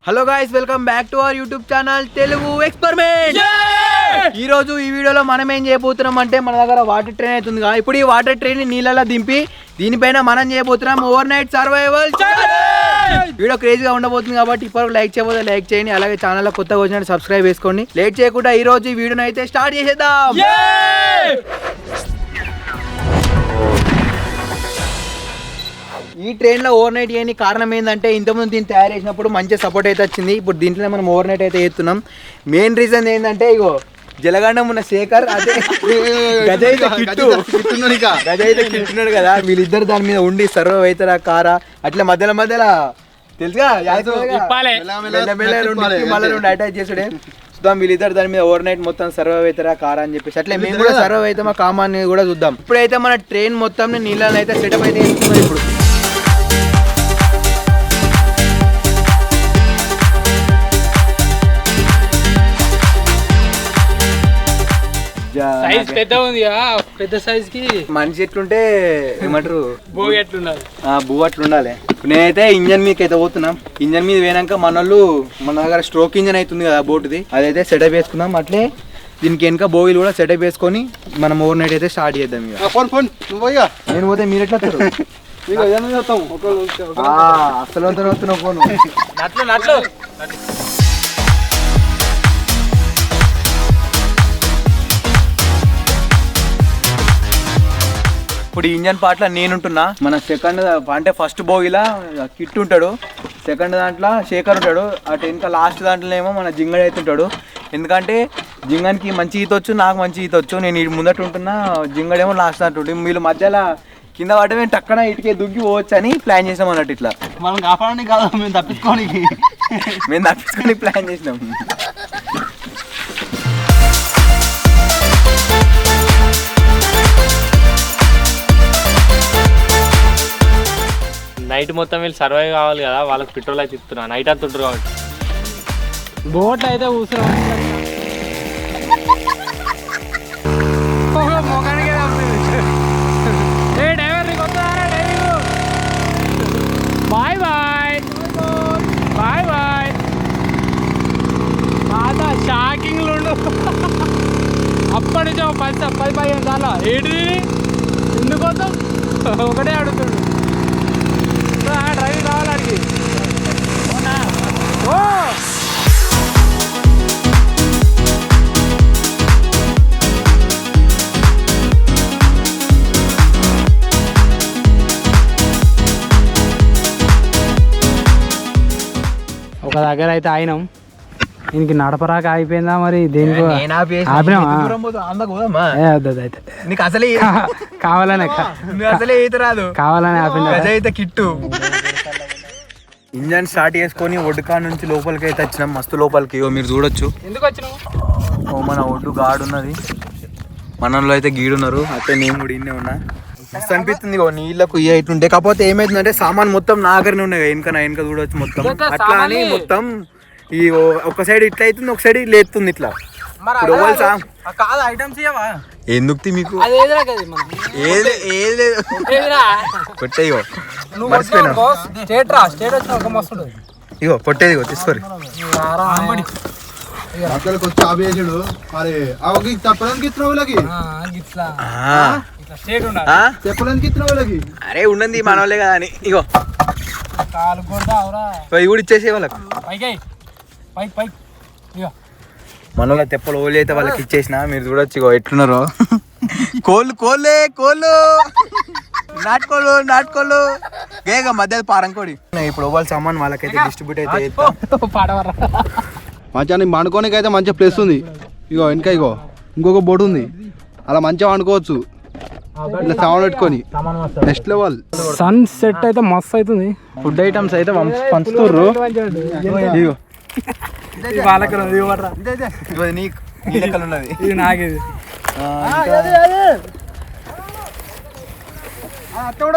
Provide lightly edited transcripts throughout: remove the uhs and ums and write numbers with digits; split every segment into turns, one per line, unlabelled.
Hello guys, welcome back to our YouTube channel Telugu experiment. ఈ రోజు ఈ వీడియోలో మనం ఏం చేయబోతున్నాం అంటే మన దగ్గర వాటర్ ట్రైన్ అవుతుంది కదా. ఇప్పుడు ఈ వాటర్ ట్రైన్ ని నీళ్ళలో దింపి దీనిపైన మనం చేయబోతున్నాం over night survival challenge. Video క్రేజీగా ఉండబోతుంది కాబట్టి ఇప్పుడు లైక్ చేయబోతే లైక్ చేయండి, అలాగే ఛానల్ కొత్తగా వచ్చినట్టు సబ్స్క్రైబ్ చేసుకోండి. లేట్ చేయకుండా ఈ రోజు ఈ వీడియోని అయితే స్టార్ట్ చేసేద్దాం. ఈ ట్రైన్లో ఓవర్ నైట్ చేయని కారణం ఏంటంటే ఇంతకుముందు దీన్ని తయారు చేసినప్పుడు మంచి సపోర్ట్ అయితే వచ్చింది. ఇప్పుడు దీంట్లో మనం ఓవర్ నైట్ అయితే చేస్తున్నాం. మెయిన్ రీజన్ ఏంటంటే ఇగో జలగండం ఉన్న శేఖర్ అదే గజ అయితే కిట్టున్నాడు కదా, వీళ్ళిద్దరు దాని మీద ఉండి సర్వ్ అవుతారా కారా అట్లా మధ్యలో తెలుసుగా రెండు అటాచ్ చేసుడే చూద్దాం. వీళ్ళిద్దరు దాని మీద ఓవర్ నైట్ మొత్తం సర్వ్ అవుతారా కారా అని చెప్పేసి అట్లా మేము కూడా సర్వ్ అవుతామా కామాన్ని కూడా చూద్దాం. ఇప్పుడైతే మన ట్రైన్ మొత్తం నీళ్ళని అయితే సెటప్ అయితే చేస్తున్నాం. ఇప్పుడు
సైజ్ పెద్ద ఉంది, పెద్ద సైజ్ కి
మనిషి ఎట్లుంటే ఏమంటారు
బోగి ఎట్లుండాలి,
బువ్వ అట్లుండాలి. నేనైతే ఇంజన్ మీదకి అయితే పోతున్నాం. ఇంజన్ మీద పోయినాక మనోళ్ళు మన దగ్గర స్ట్రోక్ ఇంజన్ అవుతుంది కదా బోటుది, అదైతే సెటప్ వేసుకుందాం. అట్లే దీనికి వెనక బోగిలు కూడా సెటప్ వేసుకొని మనం ఓవర్ నైట్ అయితే స్టార్ట్ చేద్దాం. ఇక నేను పోతే మీరు ఎట్లా వస్తారు? అసలు వస్తున్నావు ఫోన్ నట్లు. ఇప్పుడు ఇంజన్ పార్ట్లో నేనుంటున్నా. మన సెకండ్ అంటే ఫస్ట్ బోగిలా కిట్ ఉంటాడు, సెకండ్ దాంట్లో శేఖర్ ఉంటాడు, అటు ఇంకా లాస్ట్ దాంట్లోనేమో మన జింగడ్ అయితే ఉంటాడు. ఎందుకంటే జింగన్కి మంచి ఈత వచ్చు, నాకు మంచి ఈత వచ్చు. నేను ఇటు ముందట ఉంటున్నా, జింగడేమో లాస్ట్ దాంట్లో. వీళ్ళు మధ్యలో కింద పడ్డ మేము టక్కన ఇటుకే దుగ్గి పోవచ్చు అని ప్లాన్ చేసాం అన్నట్టు. ఇట్లా
మనం కాపాడడానికి కాదు, మేము
తప్పించుకొని ప్లాన్ చేసినాం.
నైట్ మొత్తం వీళ్ళు సర్వైవ్ కావాలి కదా, వాళ్ళకి పెట్రోల్ అయితే ఇస్తున్నా. నైట్ అంత ఉంటారు కాబట్టి బోట్ అయితే కూర్చున్నాం. Bye bye bye bye. బాగా షాకింగ్లు ఉండు. అప్పటి నుంచి 10-15 చాలా ఏంటి ఎందుకోసం ఒకటే అడుగుతుండు. డ్రైవింగ్ కావాలండి. ఒక దగ్గర అయితే అయినాం. దీనికి నడపరాక అయిపోయిందా మరి? దేనికి కావాలనే
ఆపింది కిట్టు. ఇంజన్ స్టార్ట్ చేసుకొని ఒడ్డుకా నుంచి లోపలికి అయితే వచ్చినాం. మస్తు లోపలికి మీరు చూడొచ్చు.
ఎందుకు వచ్చినావు?
మన ఒడ్డు గాడున్నది, మనలో అయితే గీడున్నారు. అయితే నేను కూడా ఇన్నే ఉన్నా. మస్తు అనిపిస్తుంది నీళ్ళకు ఇటుంటే. కాకపోతే ఏమైతుందంటే సామాన్ మొత్తం నా దగ్గరనే ఉన్నాయి. వెనక చూడొచ్చు మొత్తం. అట్లా అని మొత్తం ఈ ఒక సైడ్ ఇట్లా అవుతుంది, ఒక సైడ్ లేస్తుంది ఇట్లా. ఎందుకు మీకు కొట్టేయో ఇగో కొట్టేది తీసుకోరు. అరే ఉండండి మన వాళ్ళే కదా అని ఇగో ఇవి కూడా ఇచ్చేసే వాళ్ళకు. మనలో తెప్పలు ఓలి అయితే వాళ్ళకి ఇచ్చేసిన. మీరు చూడొచ్చు ఇగో ఎట్లున్నారో. కోళ్ళు నాటుకోళ్ళు గేగా మధ్య పారంకోడి. ఇప్పుడు ఓవల్ సామాన్ వాళ్ళకైతే డిస్ట్రిబ్యూట్ అయితే
మంచిగా వండుకోనికి అయితే మంచిగా ప్లేస్ ఉంది. ఇగో ఇంకా ఇగో ఇంకొక బోర్డు ఉంది, అలా మంచిగా వండుకోవచ్చు. ఇట్లా సామాన్ పెట్టుకొని నెక్స్ట్ లెవెల్.
సన్ సెట్ అయితే మస్తు అవుతుంది.
ఫుడ్ ఐటమ్స్ అయితే పంచుతుర్రు. ఇగో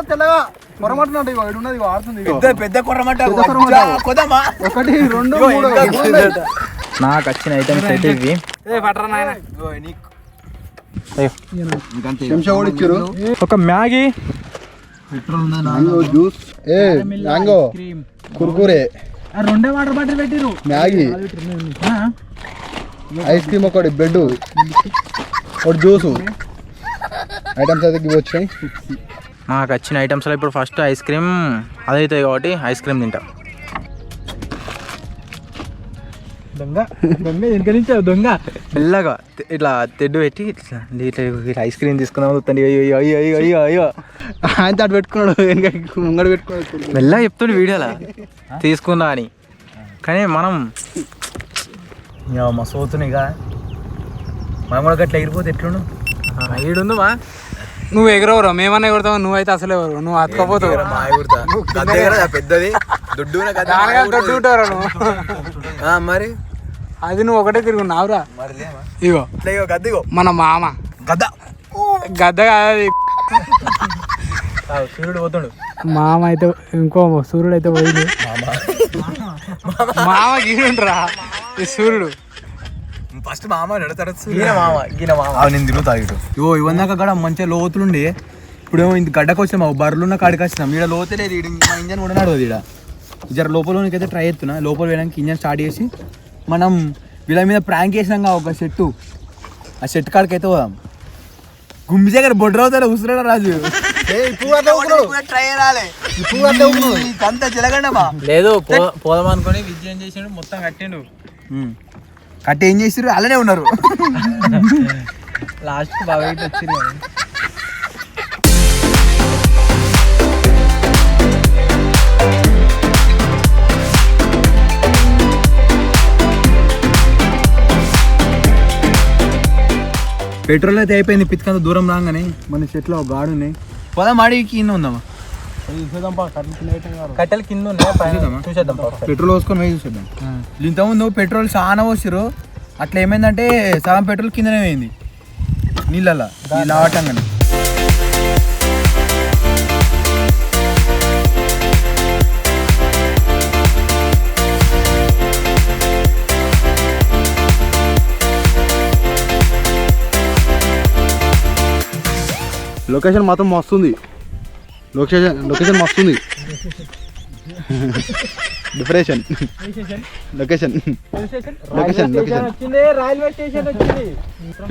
తెల్లగా కొరమట్టు ఆడుతుంది. పెద్ద కొరమట్ట ఒకటి 2 3 నాకు వచ్చిన ఐటమ్స్ అయితే ఇవి.
ఒక Maggi,
mango juice, mango Kurkure,
రెండే వాటర్ బాటిల్ పెట్టిరు.
మ్యాగీ, ఐస్ క్రీమ్, ఒకటి బ్రెడ్, ఒకటి జ్యూసు ఐటమ్స్ అయితే ఇవి వచ్చినాయి.
మాకు వచ్చిన ఐటమ్స్లో ఇప్పుడు ఫస్ట్ ఐస్ క్రీమ్ అదైతాయి కాబట్టి ఐస్ క్రీమ్ తింటా. దొంగ దొంగ వెనక నుంచి దొంగ మెల్లగా ఇట్లా తెడ్డు పెట్టి ఇట్లా ఇట్లా ఐస్ క్రీమ్ తీసుకుందాం వస్తుంది. అయ్యో అయ్యో అయ్యో అయ్యో అయ్యో
ఆయన అటు పెట్టుకున్నాడు, వెనక ముంగడ పెట్టుకున్నాడు.
మెల్లగా చెప్తుండే వీడియోలా తీసుకుందా అని, కానీ మనం మా సోతున్నాయి ఇక మనం కూడా గట్లా ఎగిరిపోతే ఎట్లుండు. ఈడుందు మా
నువ్వు ఎగరవరా, మేమన్నా ఎగురుతావు, నువ్వైతే అసలు ఎవరు, నువ్వు అతకపోతావు.
పెద్దది దొడ్డు
దొడ్డు ఉంటావురా నువ్వు.
మరి
అది నువ్వు ఒకటే తిరుగున్నావురా. ఇగో
గద్దిగో
మన మామ
గద్ద
గద్ద కాదు,
సూర్యుడు పోతుండు.
మామ అయితే ఇంకో సూర్యుడు అయితే పోయింది. మామ గీనుండ్రా ఈ సూర్యుడు.
ఫస్ట్ మామ నేను తిరుగుతా ఇటు. ఇగో ఇవన్నాక కూడా మంచిగా లోతులుండి ఇప్పుడేమో ఇంత గడ్డకు వచ్చినా మా బర్రెలున్న కాడికి వచ్చినాం. ఈడ లోతే లేదు, మా ఇంజన్ కూడా నడవదు. ఈడ జర లోపలకైతే ట్రై చేస్తున్నా. లోపల వేయడానికి ఇంజన్ స్టార్ట్ చేసి మనం వీళ్ళ మీద ప్రాంక్ చేసినాం ఒక చెట్టు, ఆ చెట్టు కాడికి అయితే పోదాం. గుమ్మి దగ్గర బొడ్ర అవుతాడు కూర్చున్నాడు రాజు. లేదు పోదాం అనుకుని విజయం చేసిండు, మొత్తం కట్టిండు. కట్టి ఏం చేసిర్రు, అలానే ఉన్నారు. లాస్ట్ బాగా వచ్చింది. పెట్రోల్ అయితే అయిపోయింది. పిత్కంత దూరం రాగానే మన చెట్లు ఒక గాడు ఉన్నాయి. పోదాం ఆడికి కింద ఉందామా, కట్టెలు కింద ఉన్నాయి, చూసేద్దాం. పెట్రోల్ పోసుకొని పోయి చూసేద్దాం. ఇంతకుముందు పెట్రోల్ చాలా పోసిరు, అట్లా ఏమైందంటే సగం పెట్రోల్ కిందనే పోయింది నీళ్ళల్లో నీళ్ళు ఆవటంగానే.
లొకేషన్ మాత్రం మస్తుంది. లొకేషన్ మస్తుంది. డిఫరెషన్ లొకేషన్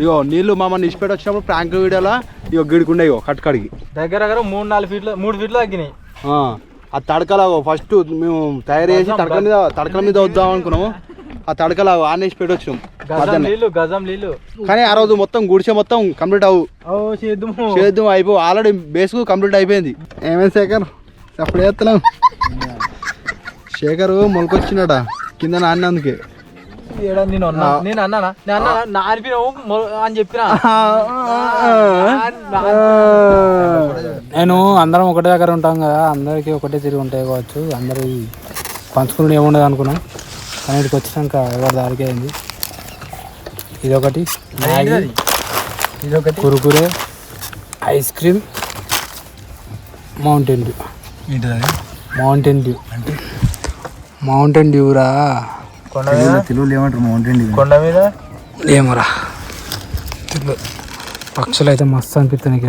ఇగో నీళ్ళు మామని ఇచ్చిపెట్టి వచ్చినప్పుడు ప్రాంక్ వీడియోలా ఇగో గిడుకుండే ఇగో కట్టుకడికి
దగ్గర 3-4 ఫీట్లు 3 ఫీట్లు తగ్గినాయి.
ఆ తడకలాగో ఫస్ట్ మేము తయారు చేసి తడకల మీద వద్దాం అనుకున్నాము. ఆ తడకలాగో ఆనేసి పెట్టి వచ్చినాం.
గజం నీళ్ళు
కానీ ఆ రోజు మొత్తం గుడిసె మొత్తం కంప్లీట్ చేద్దాం అయిపో ఆల్రెడీ బేస్కు కంప్లీట్ అయిపోయింది. ఏమైంది శేఖర్ అప్పుడు చేస్తున్నాం. శేఖర్ మొలకొచ్చినాడ కింద నాన్నందుకే.
నేను అన్నానా అని చెప్పిన.
నేను అందరం ఒకటే దగ్గర ఉంటాం కదా, అందరికి ఒకటే తిరిగి ఉంటాయి కావచ్చు, అందరు పంచుకుని ఏముండదు అనుకున్నాం. కానీ ఇక్కడికి వచ్చినాక ఎవరి దారికి అయింది. ఇదొకటి మ్యాగీ, ఇదొకటి Kurkure, ice cream, Mountain Dew. Mountain Dew అంటే మౌంటైన్ డ్యూరా,
తెలుగులో ఏమంటారు మౌంటైన్ డ్యూ? కొండ మీద
ఏమోరా పక్షులు అయితే మస్తు అనిపిస్తాయి.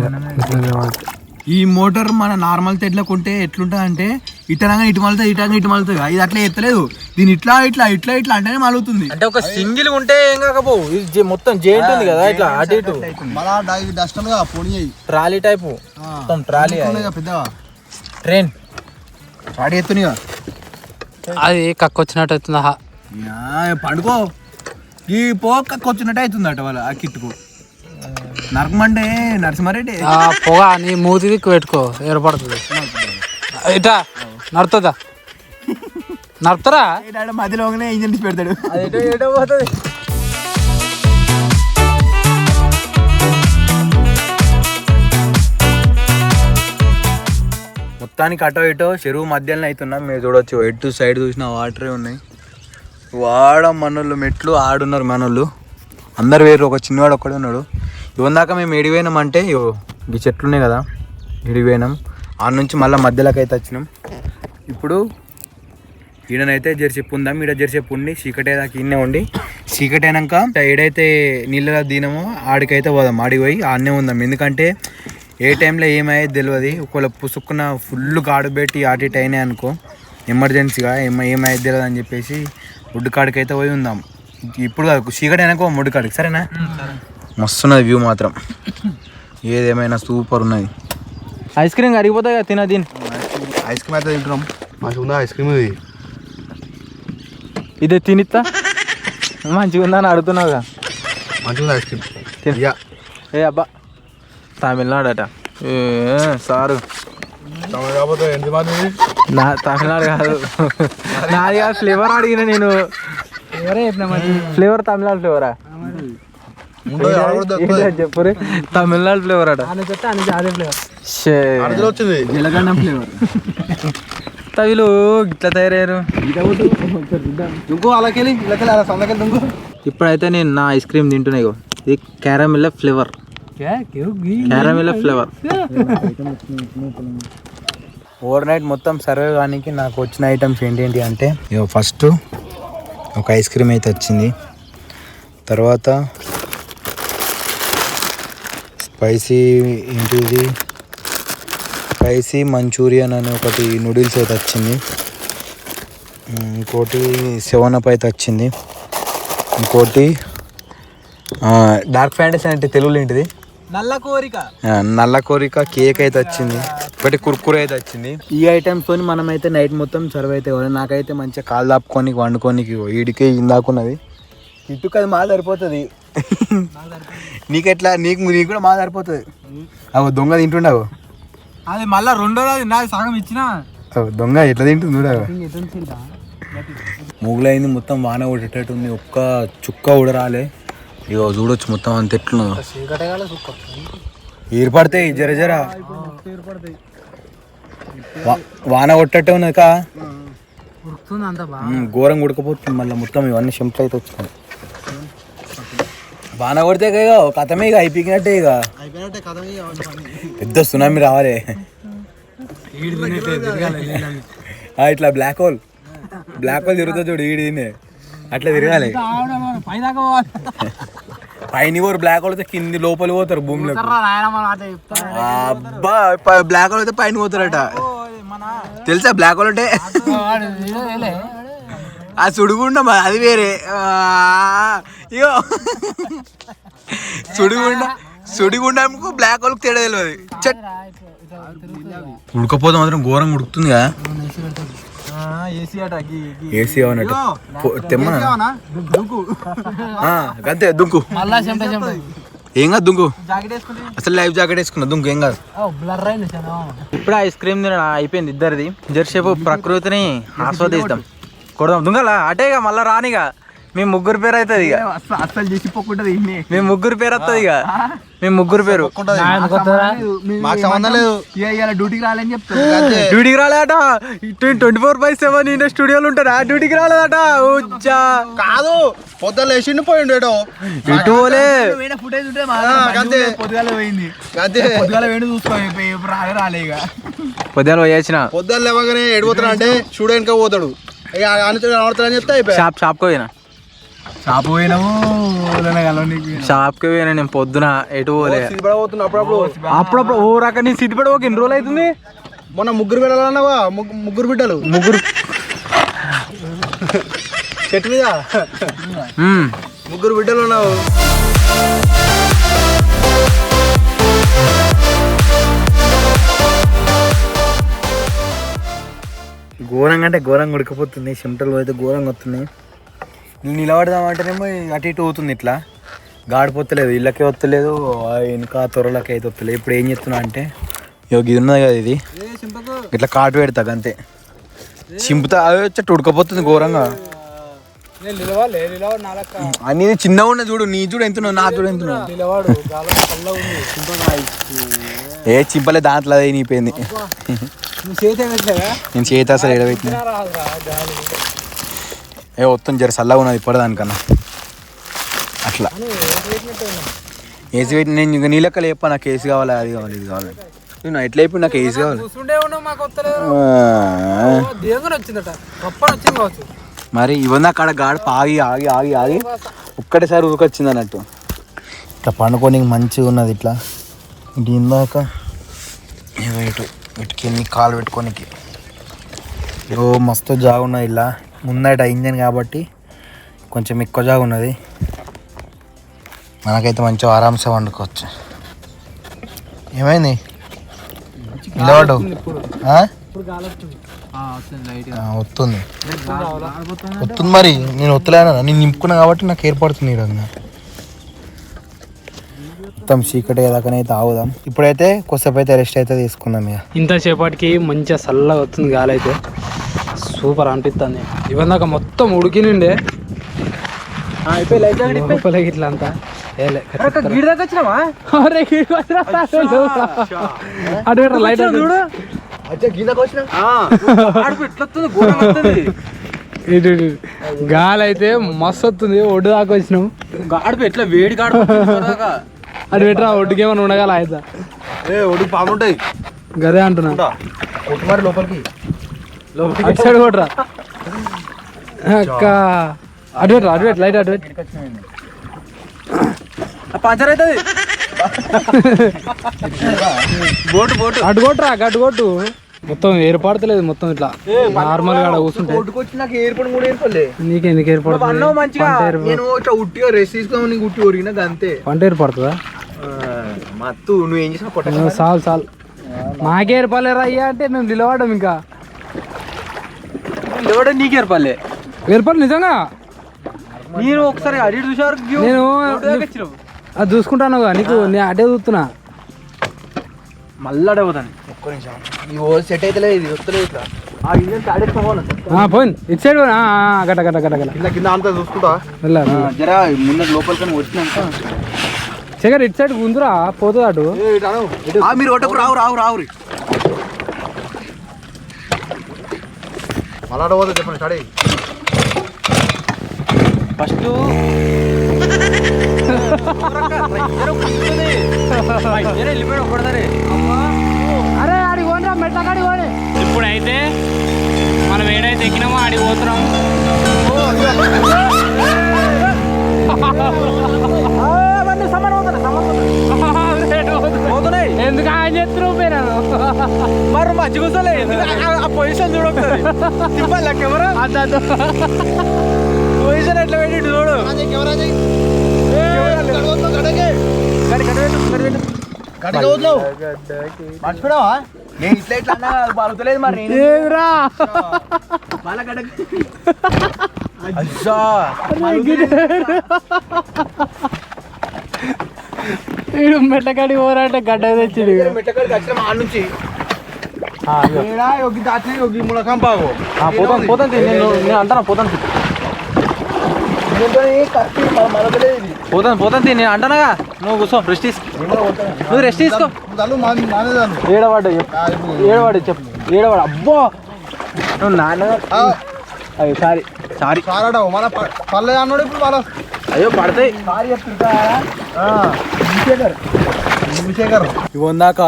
ఈ మోటార్ మన నార్మల్ తెడ్లో కొంటే ఎట్లుంటుంది అంటే ఇటనగా ఇటు మలుతుంది, ఇటు మలుతుంది. ఇది అట్లా ఎత్తలేదు, దీని ఇట్లా ఇట్లా ఇట్లా ఇట్లా అంటేనే మలుగుతుంది. అంటే ఒక సింగిల్ ఉంటే ఏం కాకపో, ఇది మొత్తం జెయింట్ ఉంది కదా ఇట్లా అటు ఇటు ట్రాలీ టైపు, మొత్తం ట్రాలీ పెద్దగా ట్రైన్ స్టార్ట్ చేస్తుంది.
అది కక్కొచ్చినట్టు అవుతుందా?
పండుకో ఈ పొగ కక్కొచ్చినట్టు అవుతుంది అట వాళ్ళ ఆ కిట్టుకు. నరకమంటే నరసింహారెడ్డి
పొగ నీ మూతి దిక్కు పెట్టుకో, ఏర్పడుతుంది. ఇటా నడుతుందా? నడుతారా?
మధ్యలోనే ఇంజన్ తీసి పెడతాడు, ఏటో పోతుంది. మొత్తానికి అటో ఇటో చెరువు మధ్యలో అవుతున్నాం. మీరు చూడొచ్చు ఎటు సైడ్ చూసిన వాటరే ఉన్నాయి. వాడ మనోళ్ళు మెట్లు ఆడున్నారు, మనోళ్ళు అందరు వేరు, ఒక చిన్నవాడు ఒక్కడే ఉన్నాడు. ఇవందాక మేము ఎడిపోయినామంటే ఈ చెట్లు ఉన్నాయి కదా, ఎడిపోయినాం. ఆ నుంచి మళ్ళీ మధ్యలోకి అయితే వచ్చినాం. ఇప్పుడు ఈడనైతే జెర్సెప్పు ఉందాం, ఈడ జెర్సెప్పు ఉండి చీకటి దాకా ఈయనే ఉండి, చీకటి అయినాక ఏడైతే నీళ్ళలో దినమో ఆడికైతే పోదాం. ఆడికి పోయి ఆడనే ఉందాం. ఎందుకంటే ఏ టైంలో ఏమయ్యేది తెలియదు. ఒకవేళ పుసుక్కున్న ఫుల్ గాడు పెట్టి అటు ఇటు అయినాయి అనుకో ఎమర్జెన్సీగా ఏమైతే తెలియదు అని చెప్పేసి ముడ్డు కాడికి అయితే పోయి ఉందాం. ఇప్పుడు కాదు చీకటి అయినాక ముడ్డు కాడికి, సరేనా? మస్తున్నది వ్యూ మాత్రం, ఏదేమైనా సూపర్ ఉన్నది. ఐస్ క్రీమ్ కరిగిపోతాయి కదా తిన దీని.
ఐస్ క్రీమ్ అయితే తింటున్నాం, మంచిగా ఉందా ఐస్ క్రీమ్? ఇది
ఇదే తినిస్తా, మంచిగా ఉందని అడుగుతున్నావుగా.
మంచిగా ఉంది ఐస్ క్రీమ్.
ఏ అబ్బా తమిళనాడు సారు,
కాకపోతే ఎంత మంది
నా తమిళనాడు కాదు, నాది కాదు. ఫ్లేవర్ అడిగిన నేను, ఫ్లేవర్ తమిళనాడు ఫ్లేవరా చెప్పు, తమిళనాడు ఫ్లేవర్ అట.
వచ్చింది
జీలగండం ఫ్లేవర్. తవిలు ఇట్లా తయారయ్యారు.
ఇంకో అలాకెళ్ళి అలా సందకెళ్ళి ఇంకో.
ఇప్పుడైతే నేను నా ఐస్ క్రీమ్ తింటున్నా. ఇగో ఇది caramel flavour, caramel flavour. Over night మొత్తం సర్వే కానికి నాకు వచ్చిన ఐటమ్స్ ఏంటి అంటే, ఇగో ఫస్ట్ ఒక ఐస్ క్రీమ్ అయితే వచ్చింది, తర్వాత స్పైసీ మంచూరియన్ అని ఒకటి నూడిల్స్ అయితే వచ్చింది, ఇంకోటి 7 అయితే వచ్చింది, ఇంకోటి డార్క్ ఫ్యాంటసీ అంటే తెలుగులో ఏంటిది, నల్ల కోరిక కేక్ అయితే వచ్చింది, ఒకటి కుర్కురే అయితే వచ్చింది. ఈ ఐటమ్స్ తోని మనం అయితే నైట్ మొత్తం సర్వ్ అయితే కావాలి. నాకైతే మంచిగా కాలు దాపుకొని వండుకోనికి ఈడికే ఇందాకున్నది. ఇటుకు అది మా సరిపోతుంది, నీకెట్లా నీకు కూడా మా సరిపోతుంది. అవి దొంగ తింటుండవు,
అది మళ్ళీ రెండో రోజు నాది సగం ఇచ్చిన
దొంగ ఎట్లా తింటుంది చూడవు. మూగులైంది మొత్తం, వాన కొట్టేటట్టు ఉంది, ఒక్క చుక్క కూడా రాలే. ఇగో చూడొచ్చు మొత్తం అంత ఎట్లున్నదో. ఏర్పడతాయి జర జర, వాన కొట్టట్టే ఉన్నది కా, ఘోరం ఉడకపోతుంది. మళ్ళీ మొత్తం ఇవన్నీ షెంపులు అయితే వచ్చినాయి. వాన కొడితే ఇక కథమే, ఇక అయిపోయినట్టే, ఇక పెద్ద సునామీ రావాలి. ఇట్లా బ్లాక్ హోల్ తిరుగుతా చూడు, ఈడి అట్లా తిరగాలి. పైన పోరు బ్లాక్ హోల్ అయితే కింది లోపలి పోతారు భూమిలో. అబ్బా బ్లాక్ హోల్ అయితే పైన పోతారట, తెలుసా? బ్లాక్ హోల్ అంటే ఆ సుడిగుండం, అది వేరే. ఇగో సుడిగుండంకు బ్లాక్ హోల్కి తేడా తెలియదు. ఉడకపోతే మాత్రం ఘోరంగా ఉడుకుతుంది కదా. ఏసీ అన్నట్టు తెమ్మా అంతే, దుంకు ఏం కాదు, దుంకు అసలు లైఫ్ జాకెట్ వేసుకున్నా, దుంకు ఏం కాదు. ఇప్పుడు ఐస్ క్రీమ్ తిన అయిపోయింది ఇద్దరిది. జరసేపు ప్రకృతిని ఆస్వాదిస్తాం, కొడదాం దుంగలా అటేగా మళ్ళా రానిగా. మీ ముగ్గురు పేరు అవుతుంది ఇక, అసలు చేసిపోకుంటది. మీ ముగ్గురు పేరు వస్తుంది ఇక, మీ ముగ్గురు పేరు.
మాకు సంబంధం లేదు,
డ్యూటీకి రాలేదని చెప్తాను. డ్యూటీకి రాలేదట, 24/7 నేను స్టూడియోలో ఉంటారా? డ్యూటీకి రాలేదట.
కాదు, పొద్దున్న లేచిండి పోయిండు ఏటో
ఇటు పోలే. పొద్దున పోయేసిన,
పొద్దున్న లేవగానే ఎడిపోతాడు అంటే స్టూడియో వెనక పోతాడు. అని చెప్తే
షాప్కి పోయినా, షాప్కి పోయినా నేను పొద్దున. ఎటు పోలే, అప్పుడప్పుడు ఓ రకం. నేను సిద్ధిపడ ఒక ఎన్ని రోజులు అవుతుంది.
మొన్న ముగ్గురు బిడ్డలు, ముగ్గురు బిడ్డలు, చెట్టు మీద ముగ్గురు బిడ్డలు ఉన్నావు.
ఘోరంగా అంటే ఘోరంగా ఉడకపోతుంది, చెమటలు అయితే ఘోరంగా వస్తున్నాయి. నేను నిలబడదామంటేనేమో అటు ఇటు అవుతుంది, ఇట్లా గాడిపోతలేదు, ఇళ్ళకే వస్తలేదు, ఇంకా త్వరలకి అయితే వస్తలేదు. ఇప్పుడు ఏం చేస్తున్నా అంటే, ఇది ఉన్నది కదా, ఇది ఇట్లా కాటు పెడతా అంతే, చింపుతా. అవి వచ్చి ఉడకపోతుంది ఘోరంగా. అన్ని చిన్నగా ఉన్నది చూడు, నీ చూడు ఎంత, నా చూడు ఎంత. ఏ చింపలే, దాంట్లో అదే నీపోయింది. నేను చేతి అసలు ఎడబెట్టిన. ఏ వస్తుంది జర చల్లగా ఉన్నది ఇప్పటిదానికన్నా. అట్లా ఏసీ పెట్టి నేను ఇంకా నీ లెక్కలు చెప్పా, నాకు ఏసీ కావాలి, అది కావాలి, ఇది కావాలి. నేను ఎట్లా అయిపోయి నాకు ఏసీ కావాలి. మరి ఇవన్నీ అక్కడ గాడి ఆగి ఆగి ఆగి ఆగి ఒక్కటేసారి ఊరికొచ్చింది అన్నట్టు. ఇట్లా పండుకోనికి మంచిగా ఉన్నది. ఇట్లా ఇటు ఇందాక ఇటు వీటికి ఎన్ని కాలు పెట్టుకోనికి ఓ మస్తు జాగు ఉన్నది ఇలా ముందట ఇంజన్ కాబట్టి కొంచెం ఎక్కువ జాగు ఉన్నది. మనకైతే మంచిగా ఆరామ్సే వండుకోవచ్చు. ఏమైంది నిలబడు వస్తుంది వస్తుంది మరి నేను ఒత్తులేనా నేను నింపుకున్నా కాబట్టి నాకు ఏర్పడుతుంది ఈరోజు. మొత్తం చీకటి ఏదాకనైతే ఆగుదాం. ఇప్పుడైతే కొద్దిసేపు అయితే రెస్ట్ అయితే తీసుకుందాం. ఇక
ఇంతసేపటికి మంచిగా చల్లగా వస్తుంది గాలి అయితే సూపర్ అనిపిస్తుంది. ఇవన్నాక మొత్తం ఉడికినిండే లోపలికి ఇట్లా అంతా లైట్ గాలి అయితే మస్తు వస్తుంది. ఒడ్డు దాకా వచ్చినాం.
ఎట్లా వేడి
అది పెట్టరా ఒడ్డుకి ఏమైనా ఉండగల అయితే
ఒడ్డుకు పాము ఉంటాయి
గదే అంటున్నా.
మరి లోపలికి
అటు సైడ్ కొట్టరా అక్క. అటు పెట్టరా అటు పెట్టు లైట్ అటు పెట్టు
పంచర్ అవుతుంది. బోటు బోటు
అటు కొట్టురా అటు కొట్టు. మొత్తం ఏర్పడతలేదు మొత్తం ఇట్లా నార్మల్ గా కూర్చుంటే
నాకు ఏర్పడి కూడా ఏర్పడలే.
నీకెందుకు ఏర్పడుతుంది?
మంచిగా నేను ఇట్లా ఉట్టిగా రెస్ట్ తీసుకున్నావు నీకు ఉట్టి ఒరిగినా అంతే.
పంట ఏర్పడుతుందా?
మత్తు నువ్వు ఏం చేసినా కొట్ట
చాలు చాలు. మాకే ఏర్పడలేరా అయ్యా అంటే మేము నిలబడ్డాం. ఇంకా
నిలబడే నీకు ఏర్పడలే.
ఏర్పడదు నిజంగా.
నేను ఒకసారి అడిగి చూసారు
నేను అది చూసుకుంటాను నీకు. నేను అటే చూస్తున్నా
మళ్ళీ అడగతాను. ఒక్క నిమిషం సెట్ అయితే ఇది వస్తలేదు. ఇట్లా ఆ ఇంజన్
పోయింది ఇటు సైడ్ గట్ట గట్ట గట్ట గట్ట
కింద కింద అంతా చూసుకుంటా
వెళ్ళాలి.
జరా ముందర లోపలికని వచ్చినాక
చక్కర ఇటు సైడ్ ఉందిరా పోతుంది అటు.
మీరు ఒట్టకు రావు రావు రావు
మళ్ళా పోతుంది చెప్పండి స్టార్ట్
ఫస్ట్
అరే ఆడికి పోనరా మెట్ల కాడికి పోనీ.
ఇప్పుడైతే మనం ఏడైతే ఎక్కినామో ఆడికి పోతున్నాం.
ఎందుకు ఆయన చెప్తున్నావు పోయినాను
మరి మంచి కూర్చోలే. ఆ పొజిషన్ చూడొకసారి కెమెరా పొజిషన్ ఎట్లా పెట్టి చూడు. మర్చిపోయావా? నేను ఇట్లా ఇట్లా అన్నా పలుకుతలేదు మరి. వాళ్ళ గడ్డ
మెట్లకాడికి పోరాటే గడ్డ తెచ్చిండు.
మెట్టకాడికి వచ్చిన ఆ నుంచి
పోతాను నేను అంటాను. పోతాను పోతాను నేను అంటానగా. నువ్వు కూర్చో రెస్ట్ తీసుకో. నువ్వు రెస్ట్ తీసుకో. ఏడవాడు చెప్పు ఏడవాడు. అబ్బో నువ్వు నాన్న అయ్యో సారీ సారీ
పర్లేదు అన్నాడు. ఇప్పుడు వాళ్ళ
అయ్యో పడతాయి. ఇవ్వదాక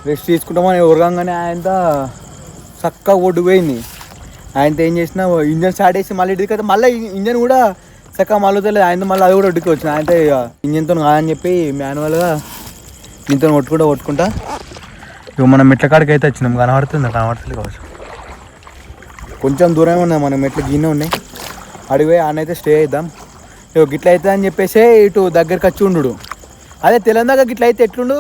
రెస్ట్ తీసుకుంటామని ఉరగంగానే ఆయనతో చక్కగా ఒడ్డు పోయింది. ఆయనతో ఏం చేసినా ఇంజన్ స్టార్ట్ చేసి మళ్ళీ ఇటుకి అయితే మళ్ళీ ఇంజన్ కూడా చక్కగా మళ్ళీ ఆయనతో మళ్ళీ అది కూడా ఒడ్డుకి వచ్చింది. ఆయనతో ఇంజన్తో కాదని చెప్పి మాన్యువల్గా దీంతో కొట్టుకుంటా ఇక మనం మెట్ల కాడికి అయితే వచ్చినాం. కనబడుతుంది కావచ్చు. కొంచెం దూరమే ఉన్నాయి మన మెట్ల గిన్నె ఉన్నాయి. అడిగిపోయి ఆయన స్టే అవుతాం. ఇక గిట్ల అవుతుంది అని చెప్పేసి ఇటు దగ్గరికి వచ్చి ఉండు. అదే తెలంగాణ గిట్ల అయితే ఎట్లుండు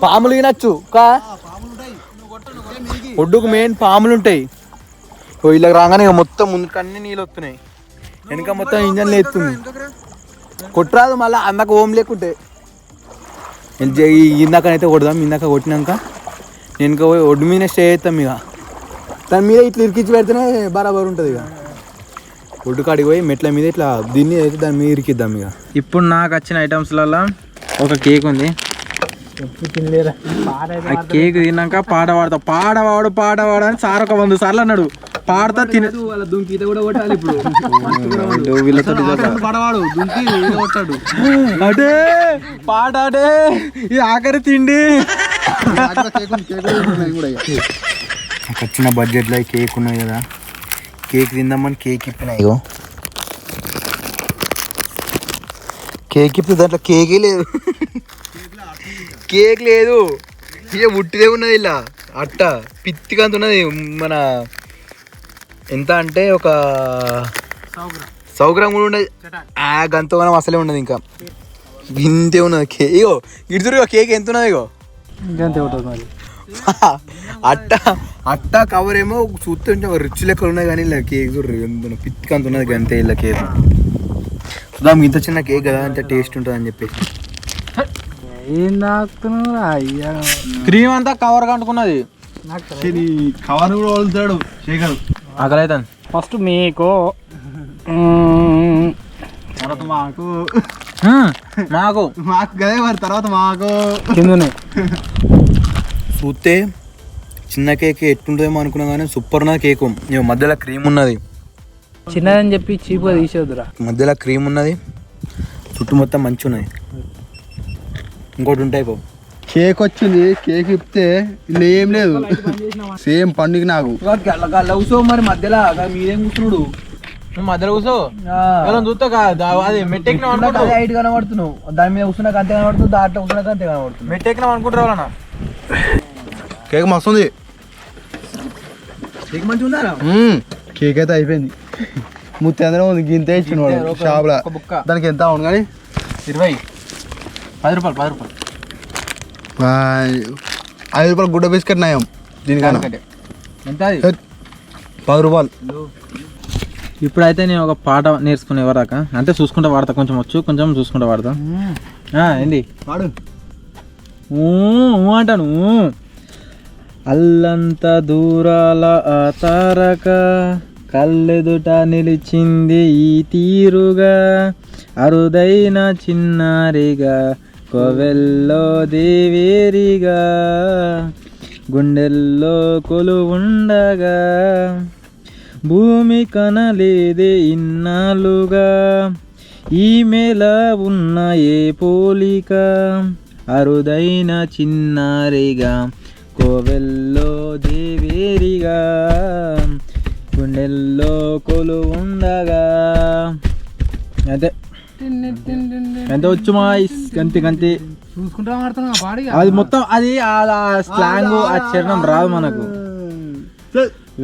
పాములు తినచ్చు. ఒడ్డుకు మెయిన్ పాములు ఉంటాయి. ఇలా రాగానే ఇక మొత్తం ముందుకు అన్ని నీళ్ళు వస్తున్నాయి. వెనక మొత్తం ఇంజన్లు ఎత్తుంది. కొట్టరాదు మళ్ళీ అందాక ఓం లేకుంటే. ఇందాకనైతే కొడదాం. ఇందాక కొట్టినాక వెనక పోయి ఒడ్డు మీద స్టే అవుతాం. ఇక దాని మీద ఇట్లా ఇరికిచ్చి పెడితేనే బరాబర్ ఉంటుంది. ఇక ఒడ్డు కాడికి పోయి మెట్ల మీద ఇట్లా దీన్ని అయితే దాని మీద ఇరికిద్దాం. ఇక ఇప్పుడు నాకు వచ్చిన ఐటమ్స్లలో ఒక కేక్ ఉంది. ఆ కేక్ తిన్నాక పాట పాడవాడు అని సార్ ఒక 100 సార్లు అన్నాడు. పాడతా తినదు వాళ్ళ దుంకి కూడా కొట్టాలి. ఇప్పుడు వీళ్ళతో పాడవాడు దుంకి కొట్టాడు. అదే పాట అదే ఇది ఆఖరి తిండి. వచ్చిన బడ్జెట్లో కేక్ ఉన్నాయి కదా. కేక్ తిందామని కేక్ ఇప్పినాయి. కేక్ ఇప్పి దాంట్లో కేకే లేదు. కేక్ లేదు ఇక ఉట్టిదే ఉన్నది. ఇలా అట్ట పిత్తికంత ఉన్నది. మన ఎంత అంటే ఒక 100 గ్రాములు ఉండదు. గంత మనం అసలే ఉండదు. ఇంకా ఇంతే ఉన్నది కేక్. ఇగో ఇడుతురు కేక్ ఎంత ఉన్నది. ఇగో
ఇంకంతే ఉంటుంది మరి.
అట్ట కవర్ ఏమో చూస్తే రిచ్ లెక్కలు ఉన్నాయి కానీ ఇలా కేక్ చూడరు పిత్తికంత ఉన్నది. గంతే ఇలా కేక్ చూద్దాం. ఇంత చిన్న కేక్ కదా అంత టేస్ట్ ఉంటుంది అని చెప్పేసి
ఏం తాకుతున్నావు అయ్యా.
క్రీమ్ అంతా కవర్ కంటుకున్నది.
కవర్ కూడా వదులుతాడు శేఖర్.
ఆకలి అవుతాను.
ఫస్ట్ మీకు
తర్వాత మాకు
నాకు
మాకు కదే మరి తర్వాత మాకు
కిందనే
చూస్తే చిన్న కేక్ ఎట్టుంటుందేమో అనుకున్నా కానీ సూపర్ ఉన్నది కేకు. మధ్యలో క్రీమ్ ఉన్నది.
చిన్నదని చెప్పి చీప్గా తీసేద్దురా.
మధ్యలో క్రీమ్ ఉన్నది. చుట్టూ మొత్తం మంచి ఉన్నది. ఇంకోటి ఉంటాయి పో.
కేక్ వచ్చింది. కేక్ ఇప్పితే ఇలా ఏం లేదు. సేమ్ పండుగ నాకు
కూసో మరి మధ్యలో మీరేం కూర్చున్నాడు. మధ్యలో కూర్చో చూస్తా అది మెట్టెక్కినా హైట్ కనబడుతున్నావు. దాని మీద కూర్చున్నాక అంతే కనబడుతుంది. దాంట్లో కూర్చున్నాక అంతే కనబడుతుంది. మెట్టెక్కినా అనుకుంటారు వాళ్ళ.
కేక్ మస్తుంది.
కేక్ మంచిగా ఉందా?
కేక్ అయితే అయిపోయింది. ముత్తందరం ఉంది. గింతే ఇచ్చినవాడు షాప్లో. దానికి ఎంత అవును కానీ
20 10 రూపాయలు
5 రూపాయలు గుడ్డ బిస్కెట్ నయం. దీనికన్నా
ఎంత
10 రూపాయలు.
ఇప్పుడైతే నేను ఒక పాట నేర్చుకునే వరాక అంటే చూసుకుంటా వాడతా. కొంచెం వచ్చు, కొంచెం చూసుకుంటా వాడతా. ఏంది
వాడు
అంటాను. అల్లంత దూరాల ఆ తారక కళ్ళెదుట నిలిచింది ఈ తీరుగా అరుదైన చిన్నారిగా కోవెల్లో దేవేరిగా గుండెల్లో కొలువుండగా భూమి కనలేదే ఇన్నాళ్ళుగా ఈమెలా ఉన్న ఏ పోలిక అరుదైన చిన్నారిగా కోవెల్లో దేవేరిగా గుండెల్లో కొలువుండగా. అదే ఎంత వచ్చు మా గంతి
చూసుకుంటా మాడుతున్నా పాడి.
అది మొత్తం అది స్లాంగ్ ఆ చరణం రాదు మనకు.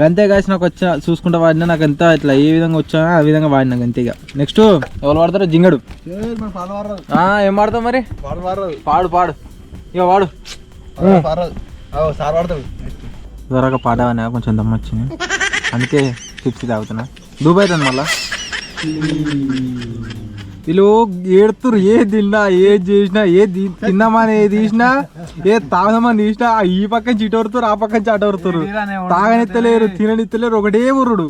గంతే కాసి నాకు వచ్చా చూసుకుంటా వాడినా. నాకు ఎంత ఇట్లా ఏ విధంగా వచ్చా ఆ విధంగా వాడినా గంతేగా. నెక్స్ట్ ఎవరు వాడతారో జింగడు. ఏం వాడతావు మరి? పాడు పాడు ఇక వాడు. త్వరగా పాడవనా కొంచెం దమ్మ వచ్చింది అందుకే చిప్స్ తాగుతున్నా. దుబాయ్ అవుతుంది మళ్ళా. వీళ్ళు ఏడుతురు. ఏ తిన్నా ఏది చేసినా ఏ తిన్నామని ఏది తీసినా ఏ తాగదామని తీసినా ఈ పక్కన చిటోరుతారు ఆ పక్కన చాటోరుతారు. తాగనెత్తలేరు తిననిత్తలేరు. ఒకటే ఊరుడు.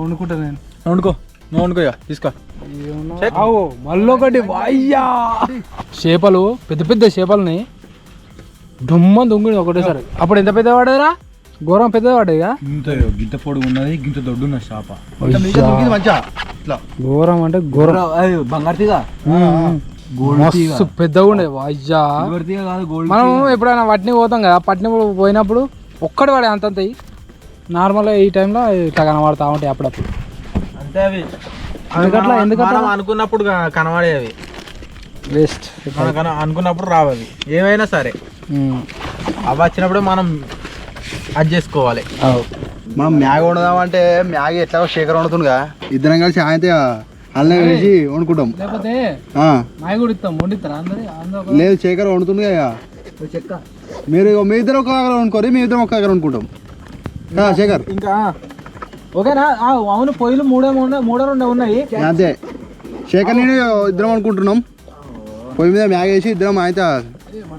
వండుకుంటా నేను.
వండుకో నువ్వు వండుకో తీసుకో.
మళ్ళీ ఒకటి అయ్యా చేపలు పెద్ద పెద్ద చేపలని దుమ్మ దొంగిడి ఒకటేసారి. అప్పుడు ఎంత పెద్ద పడేదిరా? ఘోరం పెద్ద పడేదిగా.
గింత పొడుగు ఉన్నది గింత దొడ్డు ఉన్నది చేప.
ఘోరం అంటే ఘోరం.
బంగారుతీగా
మస్తు పెద్దగా ఉండేది. అయ్యా మనం ఎప్పుడైనా పట్ని పోతాం కదా. పట్ని పోయినప్పుడు ఒక్కటి పడే అంతంత నార్మల్గా ఈ టైంలో ఇట్లా కనబడతా ఉంటాయి అప్పుడప్పుడు.
అంతే అవి
ఎందుకట్లా
అనుకున్నప్పుడు కనబడేవి.
వేస్ట్
అనుకున్నప్పుడు రావు అవి ఏమైనా సరే. అవి వచ్చినప్పుడు మనం అది చేసుకోవాలి.
మనం మ్యాగీ వండుదామంటే మ్యాగీ ఎట్లా శేఖర్ వండుతుండగా ఇద్దరం కలిసి ఆయనతే అల్లం వేసి వండుకుంటాం.
లేకపోతే కూడా ఇస్తాం వండిస్తారా అందరూ?
లేదు శేఖర్ వండుతుండగా. మీరు మీ ఇద్దరు ఒక దగ్గర వండుకోరు, మీ ఇద్దరం ఒక దగ్గర వండుకుంటాం. శేఖర్
ఇంకా ఓకేనా? అవును పొయ్యిలు మూడో రెండు ఉన్నాయి.
అంతే శేఖర్ నేను ఇద్దరం అనుకుంటున్నాం. పొయ్యి మీద మ్యాగీ వేసి ఇద్దరం అయితే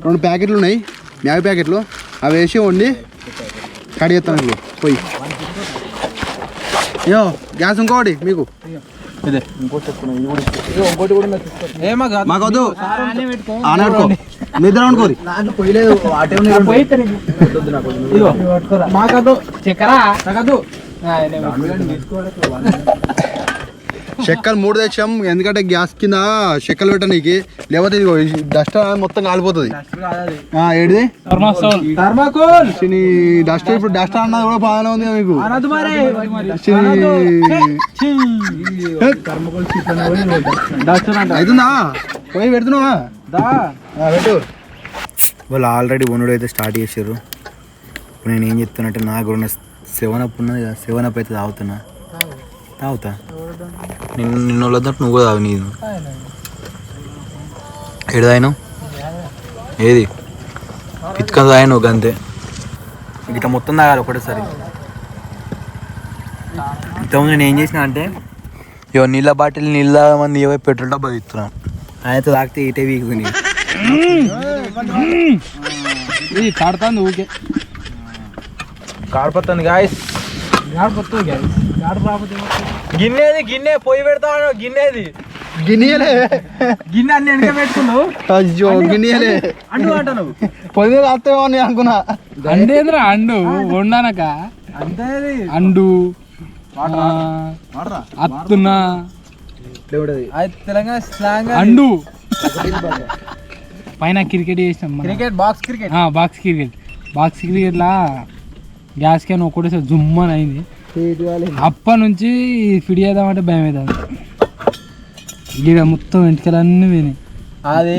2 ప్యాకెట్లు ఉన్నాయి మ్యాగీ ప్యాకెట్లు. అవి వేసి వండి కడి చేస్తాను ఇప్పుడు పొయ్యి. అయ్యో గ్యాస్ ఇంకోటి మీకు
ఇదే
మాకొద్దు ఆనే పెట్టుకో. మీ ఇద్దరం అనుకోరి
పొయ్యలేదు మాకద్దు చక్కెర నాకద్దు.
చెక్కలు 3 తెచ్చాం ఎందుకంటే గ్యాస్ కింద చెక్కలు పెట్టనీకి. లేకపోతే ఇదిగో డస్ట్ మొత్తం కాలిపోతుంది. ఏడిది
థర్మాకోల్
డస్ట్. ఇప్పుడు డస్ట్ అన్నది కూడా బాగానే ఉంది మీకు. అవుతుందా పోయి పెడుతున్నావా? పెట్టు. వాళ్ళు ఆల్రెడీ వండుడు అయితే స్టార్ట్ చేసారు.
నేను ఏం చెప్తున్నట్టే నాకు ఉన్న 7-Up ఉన్నది కదా 7-Up అయితే తాగుతా నిన్న వాళ్ళంతా నువ్వు కూడా తాగు నీది ఏడాయినా ఏది పిచ్చుకొని తాగాను ఒక అంతే ఇట్లా మొత్తం తాగాలి ఒకటేసారి ఇంతకుముందు నేను ఏం చేసిన అంటే ఇవో నీళ్ళ బాటిల్ నీళ్ళ మంది ఏవో పెట్రోల్ డబ్బా ఇస్తున్నాను ఆయనతో తాగితే ఇటే వీకుతుంది
ఇది కాడుతుంది ఊకే
కాడిపోతుంది గాయస్
కాడిపోతుంది కాడు రాకపోతే
గిన్నె పొయ్యి పెడతాను గిన్నెది
గిన్నెలే
గిన్నె అన్ని వెనక పెట్టుకున్నావు
అయ్యో గిన్నెలే
అంటూ అంటాను
పొయ్యి మీద వస్తావో అని అనుకున్నా
అండేంద్రా అండు వండానక
అంతే
అండు అత్తున్నా
తెలంగాణ స్లాంగ్
అండు పైన క్రికెట్ చేసినాం
క్రికెట్ బాక్స్ క్రికెట్ లా
గ్యాస్ క్యాన్ ఒక్కటేసారి జుమ్మని అయింది అప్పటి నుంచి ఫిడి చేద్దామంటే భయం అవుతుంది గీడ మొత్తం వెంటకలన్నీ పోయినాయి
అది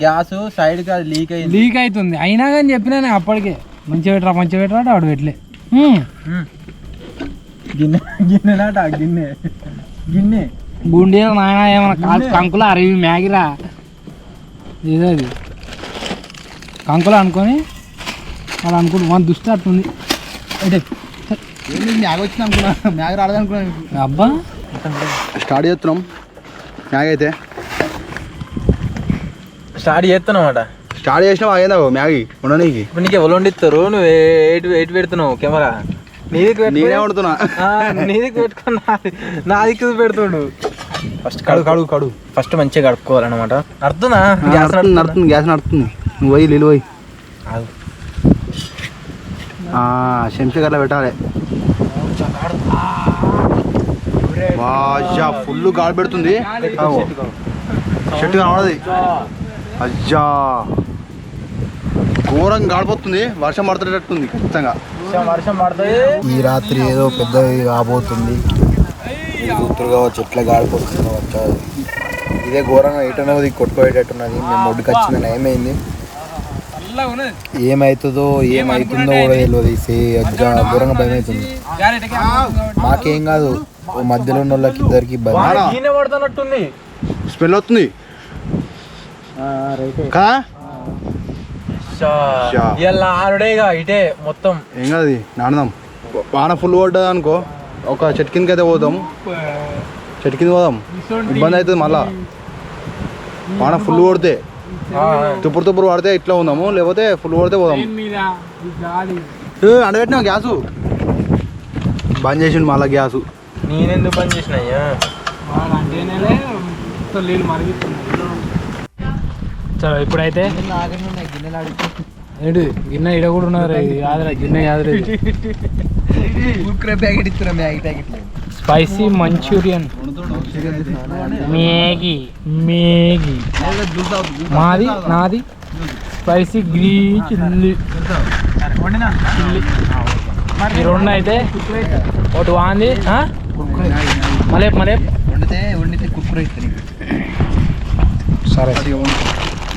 గ్యాస్ సైడ్ కి
లీక్ అవుతుంది అయినా కానీ చెప్పినా నేను అప్పటికే మంచిగా పెట్టరా ఆవిడ పెట్టలే
గిన్నె
గుండె నాయన ఏమన్నా కంకుల అరవి మ్యాగిరా ఏదో అది కంకులు అనుకొని వాళ్ళు అనుకుంటు మన దృష్టి అట్టుంది
మ్యాగ్ వచ్చింది అనుకున్నా మ్యాగ్ రాలేదనుకున్నా
అబ్బా
స్టార్ట్ చేస్తున్నాం మ్యాగ్ అయితే
స్టార్ట్ చేస్తున్నామాట
స్టార్ట్ చేసినా అయిందా మ్యాగీ ఉండనీకి
ఇప్పుడు నీకు ఎవరు వండిస్తారు నువ్వు ఎటు పెడుతున్నావు కెమెరా
నేనే వండుతున్నా
నీదికి పెట్టుకుని నా దిక్కు పెడుతుండు ఫస్ట్ కడుగు ఫస్ట్ మంచిగా కడుక్కోవాలన్నమాట అర్థనా
నడుతుంది గ్యాస్ నడుతుంది నువ్వు పోయి నీళ్ళు పోయి శంషి అట్లా పెట్టాలి వాజా ఫుల్ గాలి పెడుతుంది చెట్టు కనబడది అజ్జా ఘోరంగా గాడిపోతుంది వర్షం పడుతున్నట్టుంది ఖచ్చితంగా
వర్షం పడుతుంది
ఈ రాత్రి ఏదో పెద్ద రాబోతుంది కూతురు కావచ్చు ఎట్లా గాడిపోతుంది కావచ్చు ఇదే ఘోరంగా ఎటున్నది కొట్టుకోయేటట్టున్నది మేము ఒడ్డుకు వచ్చిందని ఏమైంది ఏమవుతుందో ఏమవుతుందో కూడా తెలియదు ఘోరంగా భయం అవుతుంది మాకేం కాదు మధ్యలో ఉన్న వాళ్ళకి ఇద్దరికి
గిన్నె పడుతున్నట్టుంది
స్మెల్ వస్తుంది కదా
ఇలా ఆరుడేగా ఇటే మొత్తం
ఏం కాదు నానదాం వాన ఫుల్ పడ్డది అనుకో ఒక చెట్టు కిందకి అయితే పోదాం చెట్టు కింద పోదాం ఇబ్బంది అవుతుంది మళ్ళా వాన ఫుల్ కొడితే తుప్పుడు పడితే ఇట్లా ఉందాము లేకపోతే ఫుల్ కొడితే పోదాం అండబెట్టినా గ్యాసు బంద్ చేసిండు మళ్ళా గ్యాసు
నేనెందుకు బంద్ చేసినాయ్యా
చలో ఇప్పుడైతే ఏంటి గిన్నె ఇడ కూడా ఉన్నారు యాదరా గిన్నె యాదరా
ప్యాకెట్ ఇస్తున్నా Maggi packet
spicy Manchurian Maggi మాది నాది స్పైసీ గ్రీన్ చిల్లీ ఈ రెండు అయితే ఒకటి వాంది మలేప్
వండితే కుక్కర్ ఇస్తుంది
సరే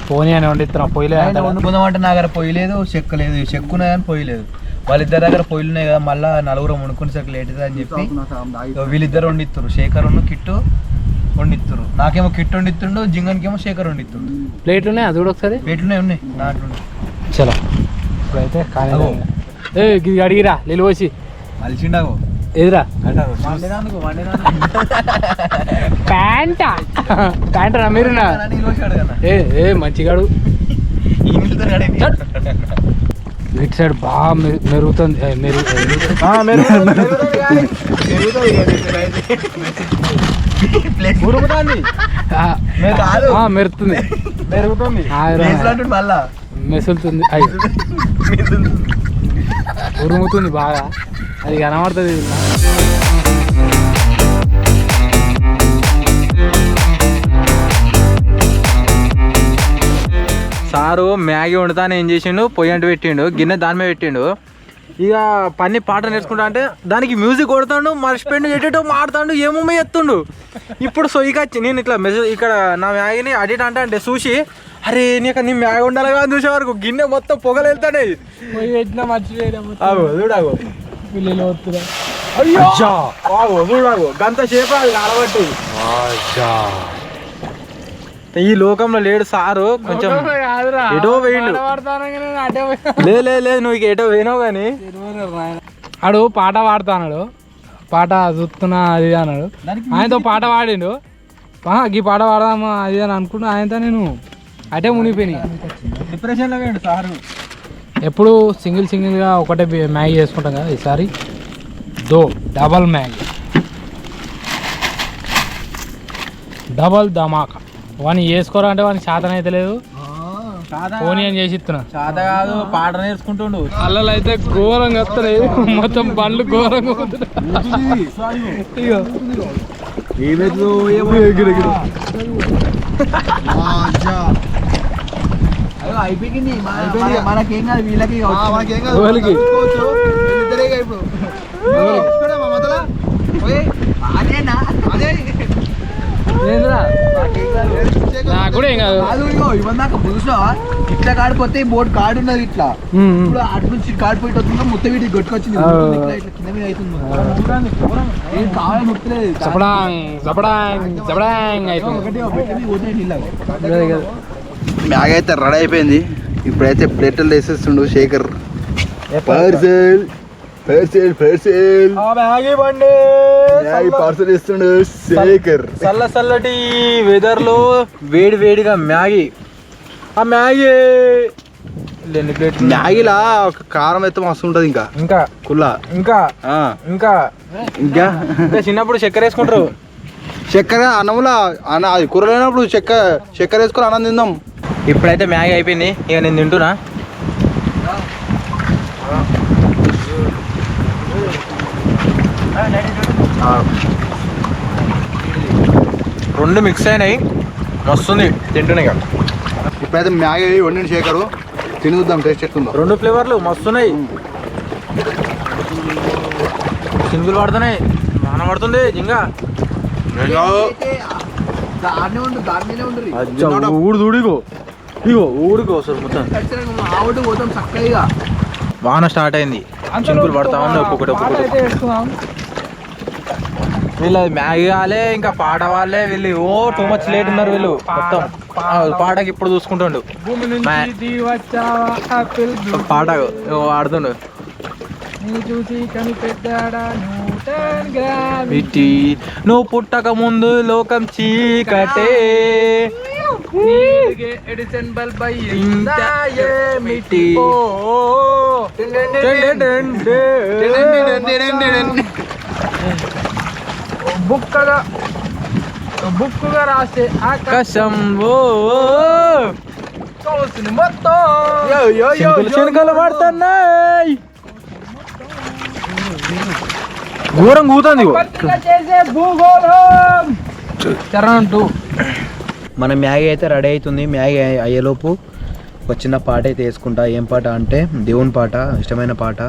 పోనీ అని వండిస్తున్నా పొయ్యిలే
వండుకుందామంటే నా దగ్గర పొయ్యి లేదు చెక్క లేదు చెక్కు ఉన్నది కానీ పొయ్యి లేదు వాళ్ళిద్దరి దగ్గర పొయ్యిలు ఉన్నాయి కదా మళ్ళీ నలుగురు వండుకుని సరికి లేట్ అని చెప్పి వీళ్ళిద్దరు వండిస్తారు శేఖర్ కిట్టు వండిస్తారు నాకేమో కిట్టు వండిస్తుండు జింగన్కేమో శేఖర్ వండిస్తుండు
ప్లేట్లు ఉన్నాయి అది కూడా ఒకసారి
ప్లేట్లు ఉన్నాయి దాంట్లో
చలో ఇప్పుడైతే కానీ ఇది అడిగిరా నిలువసి
మలిచిండాగో
ఎదురా ప్యాంటా మీరునా ఏ మంచిగాడు ఇటు సైడ్ బాగా మెరుగుతుంది మెరుతుంది మెసులుతుంది ఉరుముతుంది బాగా అది కనబడుతుంది
సారు మ్యాగీ వండుతాను ఏం చేసిండు పొయ్యి అంటే పెట్టిండు గిన్నె దాని మీద పెట్టిండు ఇక పని పాట నేర్చుకుంటా అంటే దానికి మ్యూజిక్ కొడతాడు మర్చిపోయిండు ఎటో మాడుతాడు ఏమో ఎత్తుండు ఇప్పుడు సొయ్యికి వచ్చి నేను ఇట్లా మెసేజ్ ఇక్కడ నా మ్యాగీని అడిట్ అంటే చూసి అరే నీకు నీ మ్యాగ ఉండాలి కానీ చూసే వరకు గిన్నె మొత్తం పొగలు వెళ్తానే
పోయి పెట్టినా మర్చిపోయినా
చూడాగో
పిల్లలు వస్తున్నా
చూడాగో గంత సేపు అది కాలబట్టి ఈ లోకంలో లేడు సారు కొంచెం ఎటో వేయండు లేదు నువ్వు ఎటో పోయినావు కానీ
ఆడు పాట పాడుతున్నాడు పాట చూస్తున్నా అది అన్నాడు ఆయనతో పాట పాడిండు ఈ పాట పాడదామా అది అని అనుకున్నా ఆయనతో నేను అటే మునిగిపోయినాయి
డిప్రెషన్లో వేయండు సారు
ఎప్పుడు సింగిల్గా ఒకటే మ్యాగీ చేసుకుంటాం కదా ఈసారి డబల్ మ్యాగీ డబల్ ధమాకా వాడిని వేసుకోరా అంటే వాడికి శాతం అయితే లేదు పోనీ అని చేసి ఇస్తున్నా
చాత కాదు పాట నేర్చుకుంటుండు
అల్లలు అయితే ఘోరంగా వస్తున్నాయి మొత్తం బండ్లు ఘోరంగా
అయిపోయింది మనకేం కాదు వీళ్ళకి
నాకు కూడా ఏం కాదు
ఇవన్నాక పులుసు ఇట్లా కాడిపోతే బోర్డు కార్డు ఉన్నది ఇట్లా ఇప్పుడు అటు నుంచి కాడిపోయి వస్తుందో మొత్తం వీటికి కొట్టుకొచ్చింది ఇట్లా కింద మీద అవుతుంది కావాలి నొప్పలేదు
మ్యాగ్ అయితే రెడీ అయిపోయింది. ఇప్పుడైతే ప్లేట్లు వేసేస్తుండు శేఖర్. పార్సల్ పార్సల్ ఇస్తుండు శేఖర్.
చల్లటి వెదర్ లో వేడిగా మ్యాగీ. ఆ మ్యాగీ
మ్యాగీలా ఒక కారం అయితే మస్తు ఉంటది. ఇంకా కుల్లా ఇంకా
చిన్నప్పుడు చక్కెర వేసుకుంటారు.
చక్కెర అన్నంలో అది కూర లేనప్పుడు చక్కెర వేసుకొని అన్నం తిందాం.
ఇప్పుడైతే మ్యాగీ అయిపోయింది, ఇక నేను తింటున్నా. రెండు మిక్స్ అయినాయి, మస్తుంది, తింటున్నాయి.
ఇప్పుడైతే మ్యాగీ వండిన శేఖరు తినుద్దాం, టేస్ట్ ఎట్టుందో.
రెండు ఫ్లేవర్లు మస్తున్నాయి, సింపుల్ పడుతున్నాయి. వాన పడుతుంది ఇంకా ఊడికో సార్ మొత్తం వాన స్టార్ట్ అయింది, సింపుల్ పడతా ఉంది ఒక్కొక్కటి. వీళ్ళు మ్యాగీ వాళ్ళే ఇంకా పాట వాళ్ళే, వీళ్ళు టూ మచ్ లేట్ ఉన్నారు. వీళ్ళు మొత్తం పాటకి ఇప్పుడు చూసుకుంటుండు, పాట ఆడుతుండు. నువ్వు పుట్టక ముందు లోకం చీకటే,
బుక్కుగా రాసే
ఆకాశం మొత్తం శనకలు పడుతున్నాయి. ఘోరం కూతుంది. మన మ్యాగీ అయితే రెడీ అవుతుంది. మ్యాగీ అయ్యేలోపు ఒక చిన్న పాట అయితే వేసుకుంటా. ఏం పాట అంటే దేవుని పాట, ఇష్టమైన పాట.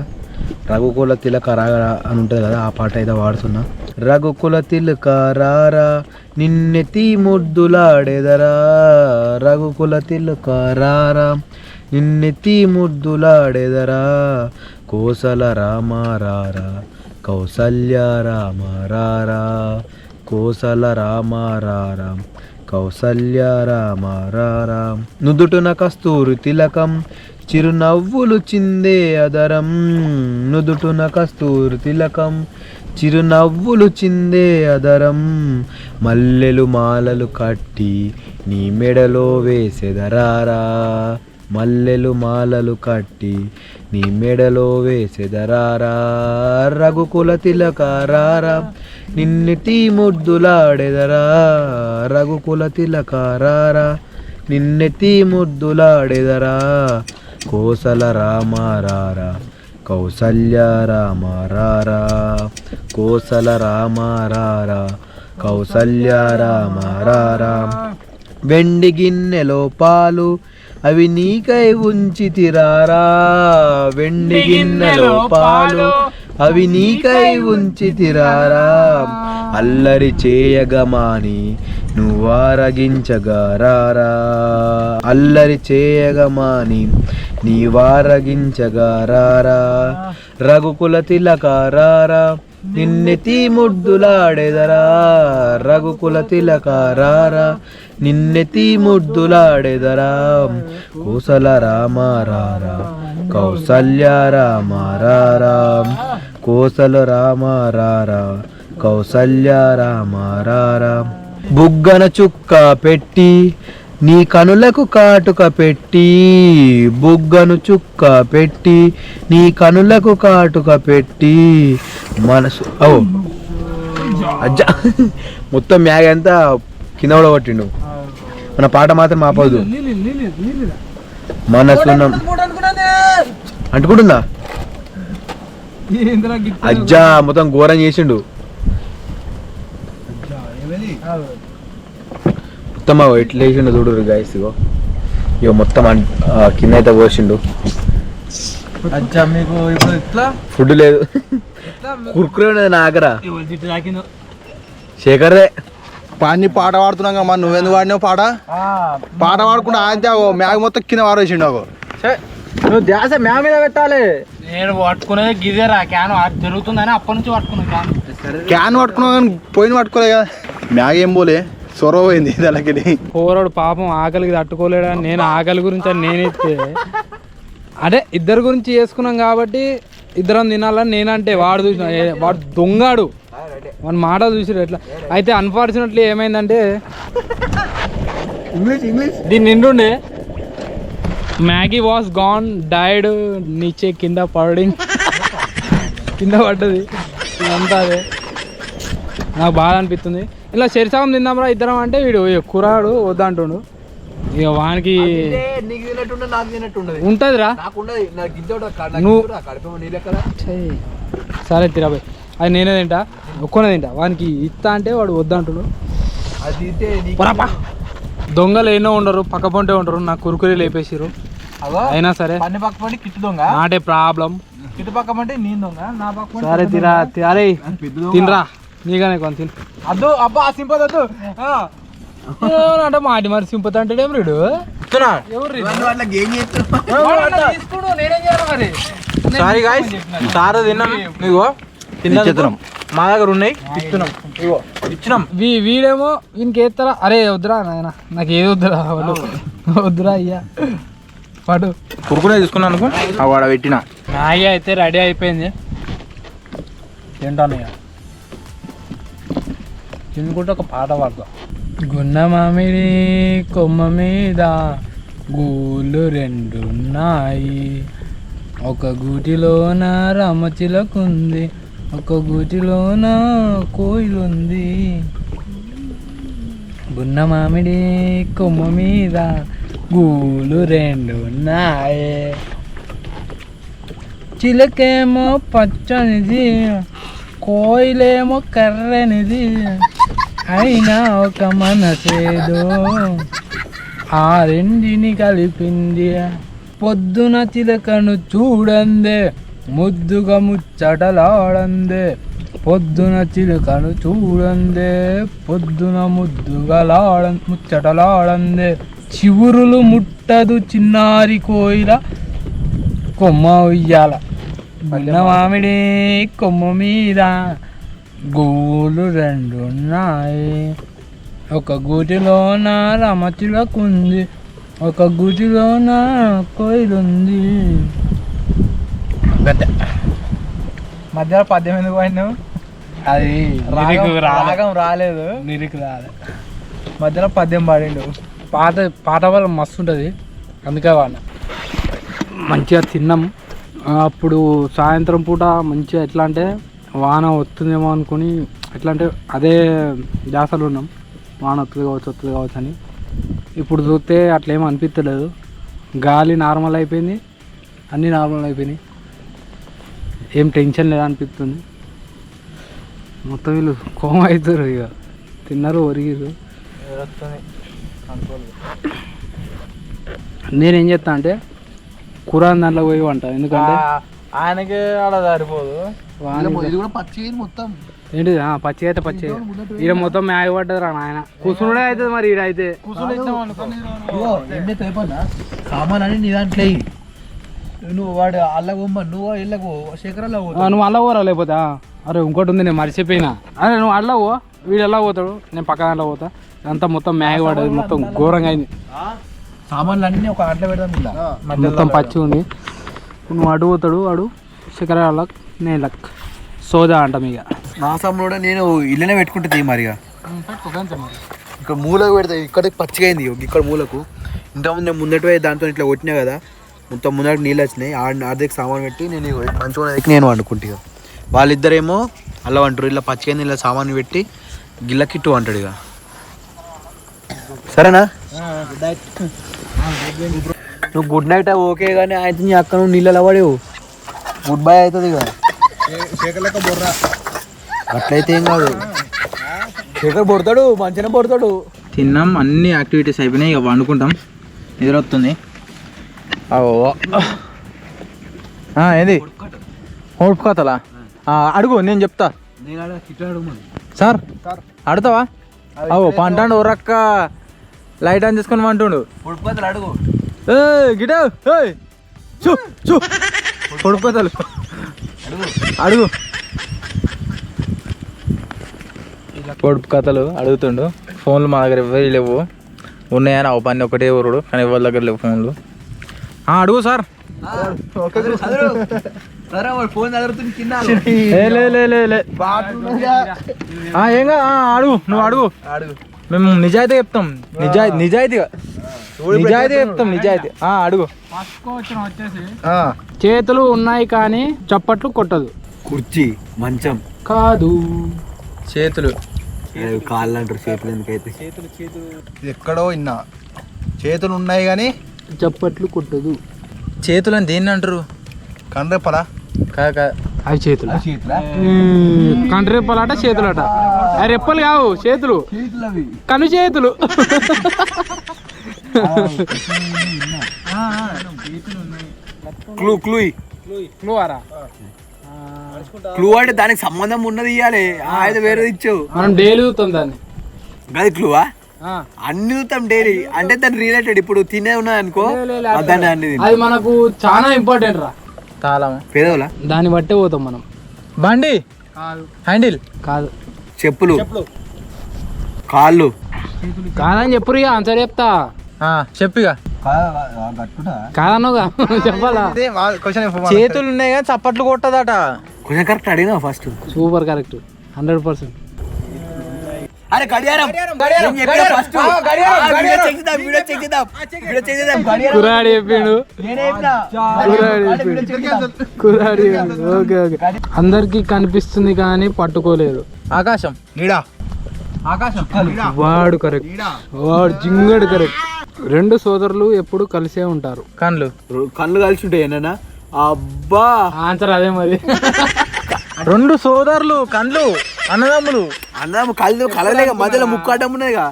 రఘుకుల తిలక రారా అని ఉంటుంది కదా, ఆ పాట అయితే వాడుతున్నా. రఘుకుల తిలక రారా నిన్నెతి ముద్దులాడెదరా, రఘుకుల తిలక రారా నిన్నెతి ముద్దులాడెదరా, కోసల రామ రారా కౌసల్య రామ రారా, కోసల రామ రారా కౌసల్య రామ రారా. నుదుటున కస్తూరి తిలకం చిరునవ్వులు చిందే అదరం, నుదుటున కస్తూరి తిలకం చిరునవ్వులు చిందే అదరం, మల్లెలు మాలలు కట్టి నీ మెడలో వేసెదరారా, మల్లెలు మాలలు కట్టి నీ మెడలో వేసెదరారా, రఘుకుల తిలక రారా నిన్నెతి ముద్దులాడెదరా, రఘుకుల తిలక రారా నిన్నెతి ముద్దులాడెదరా, కోసల రామ రారా కౌసల్య రామ రారా, కోసల రామ రారా కౌసల్య రామ రారా. వెండి గిన్నెలో పాలు అవి నీకై ఉంచితిరారా, వెండి గిన్నెలో పాలు అవి నీకై ఉంచితిరారా, అల్లరి చేయగమాని నువ్వారగించగా రారా అల్లరి చేయగమాని నీవారగించగా రారా రఘుకుల తిలక రారా నిన్నెతి ముద్దులాడెదరా రఘుకుల తిలక రారా నిన్నెతి ముద్దులాడెదరా కోసల రామ రారా కౌసల్య రామ రారా కోసల రామ రారా కౌసల్య రామ రారా బుగ్గన చుక్క పెట్టి నీ కనులకు కాటుక పెట్టి బుగ్గను చుక్క పెట్టి నీ కనులకు కాటుక పెట్టి మనసు ఓ అజ్జా మొత్తం మ్యాగ్ అంతా కింద కూడా కొట్టిండు మన పాట మాత్రం ఆపదు మనసు అంటుకుంటుందా అజ్జా మొత్తం ఘోరం చేసిండు మొత్తం ఎట్లా వేసిండు చూడు గాయస్ ఇగో మొత్తం కింద అయితే పోసిండు
అచ్చా మీకు ఇప్పుడు ఎట్లా
ఫుడ్ లేదు కుర్కురే ఉన్నది నా దగ్గర శేఖర్దే
పాని పాట పాడుతున్నాం కదా మరి నువ్వెందుకు పాడినావు పాట పాడుకుంటా అంతే మ్యాగ్ మొత్తం కింద పారేసిండు అగో
నువ్వు ధ్యాస మ్యా మీద పెట్టాలి
నేను పట్టుకునేది గిదేరా క్యాన్ జరుగుతుందని అప్పటి నుంచి పట్టుకున్నా
క్యాన్ పట్టుకున్నావు కానీ పోయిన పట్టుకోలే కదా మ్యాగ్ ఏం పోలే సొరవ పోయింది దానికి
పోరాడు పాపం ఆకలికి తట్టుకోలేడా నేను ఆకలి గురించి అని నేనైతే అదే ఇద్దరు గురించి చేసుకున్నాం కాబట్టి ఇద్దరం తినాలని నేనంటే వాడు చూసిన వాడు దొంగాడు వాడి మాట చూసిరు ఎట్లా అయితే అన్ఫార్చునేట్లీ ఏమైందంటే దీన్ని నిండుండే మ్యాగీ వాస్ గాన్ డైడ్ నీచే కింద పడింగ్ కింద పడ్డది ఇదంతా అదే నాకు బాధ అనిపిస్తుంది ఇలా శరిసగం తిందాంరా ఇద్దరం అంటే వీడు కురాడు వద్దంటుండు ఇక వానికి ఉంటుందిరా సరే తిరాబాయ్ అది నేనే తింటా ఒక్కనే తింటా వానికి ఇస్తా అంటే వాడు వద్దంటుడు దొంగలు ఎన్నో ఉండరు పక్క పొంటే ఉండరు నాకు కురుకురే లేపేసిరు అయినా సరే
కిట్టు దొంగ
నాటే ప్రాబ్లం
కిట్టు పక్క పంటే నీ దొంగ నా పక్క
సరే తిరా అరే తినరా నీగానే కొంత తిని
అద్దు అబ్బా సింపతి వద్దు
అంటే మాటి మరి సింపతి అంటే రీడు
సారీ గాయ్స్ సారు తిన్నాం ఇగో తిన్నాం మా దగ్గర ఉన్నాయి ఇస్తున్నాం ఇగో ఇచ్చినాం
వీడేమో వీనికి ఎత్తరా అరే వద్దురా నాయన నాకు ఏది వద్దురా వద్దురా అయ్యా పాటు
కురుకునే తీసుకున్నాను అనుకో వాడ పెట్టిన
మ్యాగీ అయితే రెడీ అయిపోయింది తింటాను ఇక తినుకుంటే ఒక పాట పాడతా గున్న మామిడి కొమ్మ మీద గూళ్ళు రెండున్నాయి ఒక గూటిలోన రామచిలకుంది ఒక గూటిలోన కోయిలుంది గున్న మామిడి కొమ్మ మీద గూళ్ళు రెండున్నాయి చిలకేమో పచ్చనిది కోయిలేమో కర్రనిది అయినా ఒక మనసేదో ఆ రెండిని కలిపింది పొద్దున చిలకను చూడందే ముద్దుగా ముచ్చటలాడందే పొద్దున చిలకను చూడందే పొద్దున ముద్దుగా ముచ్చటలాడందే చివురులు ముట్టదు చిన్నారి కోయిల కొమ్మ ఉయ్యాల గున్న మామిడి కొమ్మ మీద గూళ్ళు రెండున్నాయి ఒక గూటిలోన రమచిలకుంది ఒక గూటిలోన కోయిలుంది
మధ్యలో 18 పోయినావు
అది
రాగం రాలేదు
లిరిక్ రాలేదు
మధ్యలో 18 పాడిండు
పాట వల్ల మస్తు ఉంటుంది అందుకే వాడిన మంచిగా తిన్నాం అప్పుడు సాయంత్రం పూట మంచిగా ఎట్లా అంటే వాన వస్తుందేమో అనుకుని ఎట్లా అంటే అదే జాసలు ఉన్నాం వాన వస్తుంది కావచ్చు అని ఇప్పుడు చూస్తే అట్లేమో అనిపించలేదు గాలి నార్మల్ అయిపోయింది అన్నీ నార్మల్ అయిపోయినాయి ఏం టెన్షన్ లేదనిపిస్తుంది మొత్తం వీళ్ళు కోమ అవుతారు ఇక తిన్నారు ఒరిగిరు నేనేం చేస్తా అంటే కూరని దాంట్లో పోయి వంట ఎందుకంటే
ఆయనకి ఆడ సరిపోదు
ఇది కూడా పచ్చి మొత్తం
ఏంటిది పచ్చి అయితే పచ్చి ఈడ మొత్తం మ్యాగ్ పడ్డది రా నాయన కూర్చుండే అవుతుంది మరి ఈడైతే
సామాన్ అని నీ దాంట్లో ఎయ్యి. నువ్వు వాడు అల్లగో నువ్వు ఇళ్ళకు శేఖరాల్లో
నువ్వు అల్ల పోరా లేకపోతే అరే ఇంకోటి ఉంది నేను మర్చిపోయినా అరే నువ్వు అల్ల పో వీడు ఎలా పోతాడు నేను పక్కన అలా పోతా అంతా మొత్తం మ్యాగ్ పడ్డది మొత్తం ఘోరంగా అయింది
సామాన్లు అన్నీ ఒక ఆటలో పెడదాం ఇలా
మొత్తం పచ్చి ఉంది నువ్వు అడు పోతాడు వాడు శిఖరాలక్ నేలక్ సోదా అంటాం ఇక
నా సామాన్ నేను ఇల్లనే పెట్టుకుంటుంది మరిగా ఇక్కడ మూలకు పెడతా ఇక్కడ పచ్చిగా అయింది ఇక్కడ మూలకు ఇంతకుముందు నేను ముందటి దాంతో ఇట్లా కొట్టినా కదా మొత్తం ముందటి నీళ్ళు వచ్చినాయి ఆర్థిక సామాన్ పెట్టి నేను మంచిగా నేను వండుకుంటా వాళ్ళిద్దరేమో అలా అంటారు ఇలా పచ్చిగా ఇలా సామాన్ పెట్టి గిల్ల కిట్టు అంటాడు ఇక సరేనా నువ్వు గుడ్ నైట్ ఓకే కానీ అయితే నీ అక్క నువ్వు నీళ్ళలో పడేవు గుడ్ బై అవుతుంది ఇక అట్లయితే ఏం కాదు శేఖర్ పడతాడు మంచిగా పడతాడు తిన్నాం అన్ని యాక్టివిటీస్ అయిపోయినాయి ఇక వండుకుంటాం నిద్ర వస్తుంది
ఏది ఓడిపోతలా అడుగు నేను చెప్తా సార్ అడుగుతావా పంటాడు ఓరక్క లైట్ ఆన్ చేసుకొని అంటుండు
అడుగు
గిట ఓడిపోతాలు అడుగు పొడుపు కథలు అడుగుతుండు ఫోన్లు మా దగ్గర ఎవరు లేవు ఉన్నాయని అవ పని ఒకటే ఊరుడు కానీ ఎవరి దగ్గర లేవు ఫోన్లు అడుగు సార్
ఫోన్
ఏంగా అడుగు నువ్వు అడుగు మేము నిజాయితీ చెప్తాం నిజాయితీగా చెప్తాం నిజాయితీ అడుగు
చేతులు ఉన్నాయి కానీ చప్పట్లు కొట్టదు
కుర్చీ మంచం
కాదు
చేతులు
కాళ్ళు అంటారు చేతులు ఎందుకైతే
ఎక్కడో ఇన్నా చేతులు ఉన్నాయి కానీ
చప్పట్లు కొట్టదు
చేతులు అని దేన్ని అంటారు కండ్రెప్పలా
అవి చేతులు కంటి రెప్పలాట చేతులట అవి రెప్పలు కావు చేతులు కను చేతులు
క్లూ అంటే దానికి సంబంధం ఉన్నది ఇవ్వాలి అయితే వేరే ఇచ్చావు
మనం డైలీ చూస్తాం దాన్ని
గది క్లూవా అన్ని చూస్తాం డైలీ అంటే దాని రిలేటెడ్ ఇప్పుడు తినే ఉన్నది అనుకో దాన్ని అన్ని
అది మనకు చాలా ఇంపార్టెంట్ రా
తాళం
పేదోలా
దాన్ని బట్టే పోతాం మనం
బండి హ్యాండిల్
కాదు
చెప్పులు కాళ్ళు
కాదని చెప్పు ఇక ఆన్సర్ చెప్తా
చెప్పిగా
కాదన్నావుగా చెప్పాలా
చేతులు ఉన్నాయి కానీ చప్పట్లు కొట్టదట
కొంచెం కరెక్ట్ అడిగినా ఫస్ట్
సూపర్ కరెక్ట్ 100%.
అరే గడియారం
కురాడి చెప్పిండు ఓకే ఓకే అందరికి కనిపిస్తుంది కానీ పట్టుకోలేదు
ఆకాశం నీడా ఆకాశం
వాడు కరెక్ట్ వాడు జింగడు కరెక్ట్ రెండు సోదరులు ఎప్పుడు కలిసే ఉంటారు
కళ్ళు కలిసి ఉంటాయి ఏనా అబ్బా
ఆన్సర్ అదే మరి
రెండు సోదరులు కళ్ళు అన్నదమ్ములు
కళ్ళు కలలేక మధ్యలో ముక్కాటం ఉన్నాయిగా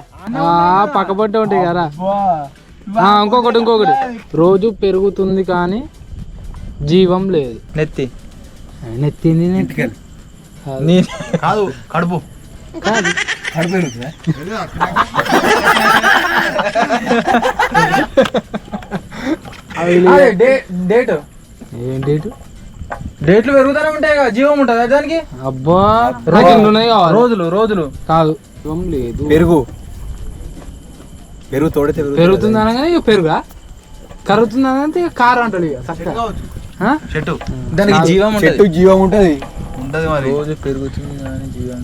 పక్కపట్టే ఉంటాయి కదా ఇంకొకటి రోజు పెరుగుతుంది కానీ జీవం లేదు నెత్తింది
కాదు కడుపు
కాదు
పెరుగుతుందా
డేట్
ఏం డేటు
డేట్లు పెరుగుతూనే ఉంటాయి కదా జీవం ఉంటుంది దానికి
అబ్బా
రోజులు
కాదు జీవం లేదు
పెరుగు తోడితే
పెరుగుతుంది అనగానే ఇక పెరుగా కరుగుతుంది అనగానే ఇక కారం అంటాడు ఇక
చెట్టు దానికి జీవం
చెట్టు జీవం ఉంటది
మరి రోజు పెరుగుతుంది కానీ జీవం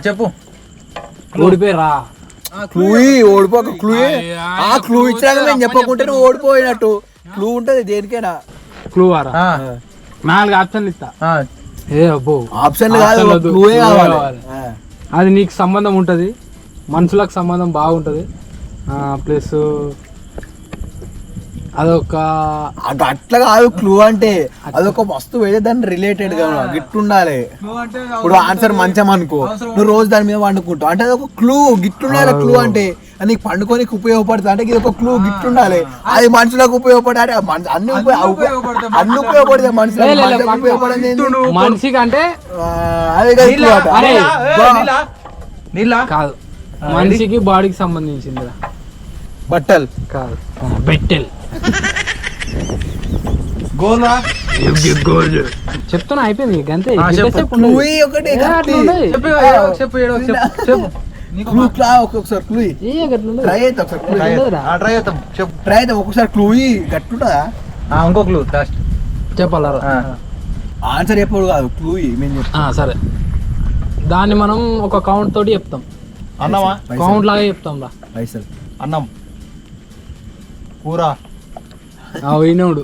చెప్పు
ఓడిపోయిరా
ఓడిపోక క్లూ ఇచ్చాక మేము చెప్పకుంటే నువ్వు ఓడిపోయినట్టు క్లూ ఉంటది దేనికైనా
క్లూ వారా 4 ఆప్షన్లు ఇస్తా అబ్బో
ఆప్షన్లు కాదు క్లూయే కావాలి
అది నీకు సంబంధం ఉంటది మనుషులకు సంబంధం బాగుంటది ప్లస్ అదొక
అట్లా కాదు క్లూ అంటే అదొక వస్తువు అయితే దాన్ని రిలేటెడ్ గా గిట్టుండాలి. ఇప్పుడు ఆన్సర్ మంచం అనుకో, నువ్వు రోజు దాని మీద వండుకుంటావు అంటే అదొక క్లూ గిట్టుండాలి. క్లూ అంటే నీకు పండుకోనికి ఉపయోగపడుతుంది అంటే ఇది ఒక క్లూ గిట్టుండాలి. అది మనుషులకు ఉపయోగపడే అంటే అన్ని ఉపయోగపడతాయి మనుషులకు ఉపయోగపడేది
మనిషికి అంటే
అదే
కాదు, మనిషికి బాడీకి సంబంధించింది.
బట్టలు
కాదు, బెట్టెల్. చెప్తున్నా అయిపోయింది అంతే.
ఒకసారి క్లూ గట్టుంటదా?
ఇంకో క్లూ
చెప్పాలా?
ఆన్సర్ ఎప్పుడు కాదు క్లూ
సరే, దాన్ని మనం ఒక కౌంట్ తోటి చెప్తాం.
అన్నమా
కౌంట్ లాగా చెప్తాం రా.
పైసలు,
అన్నం, కూర,
వినోడు.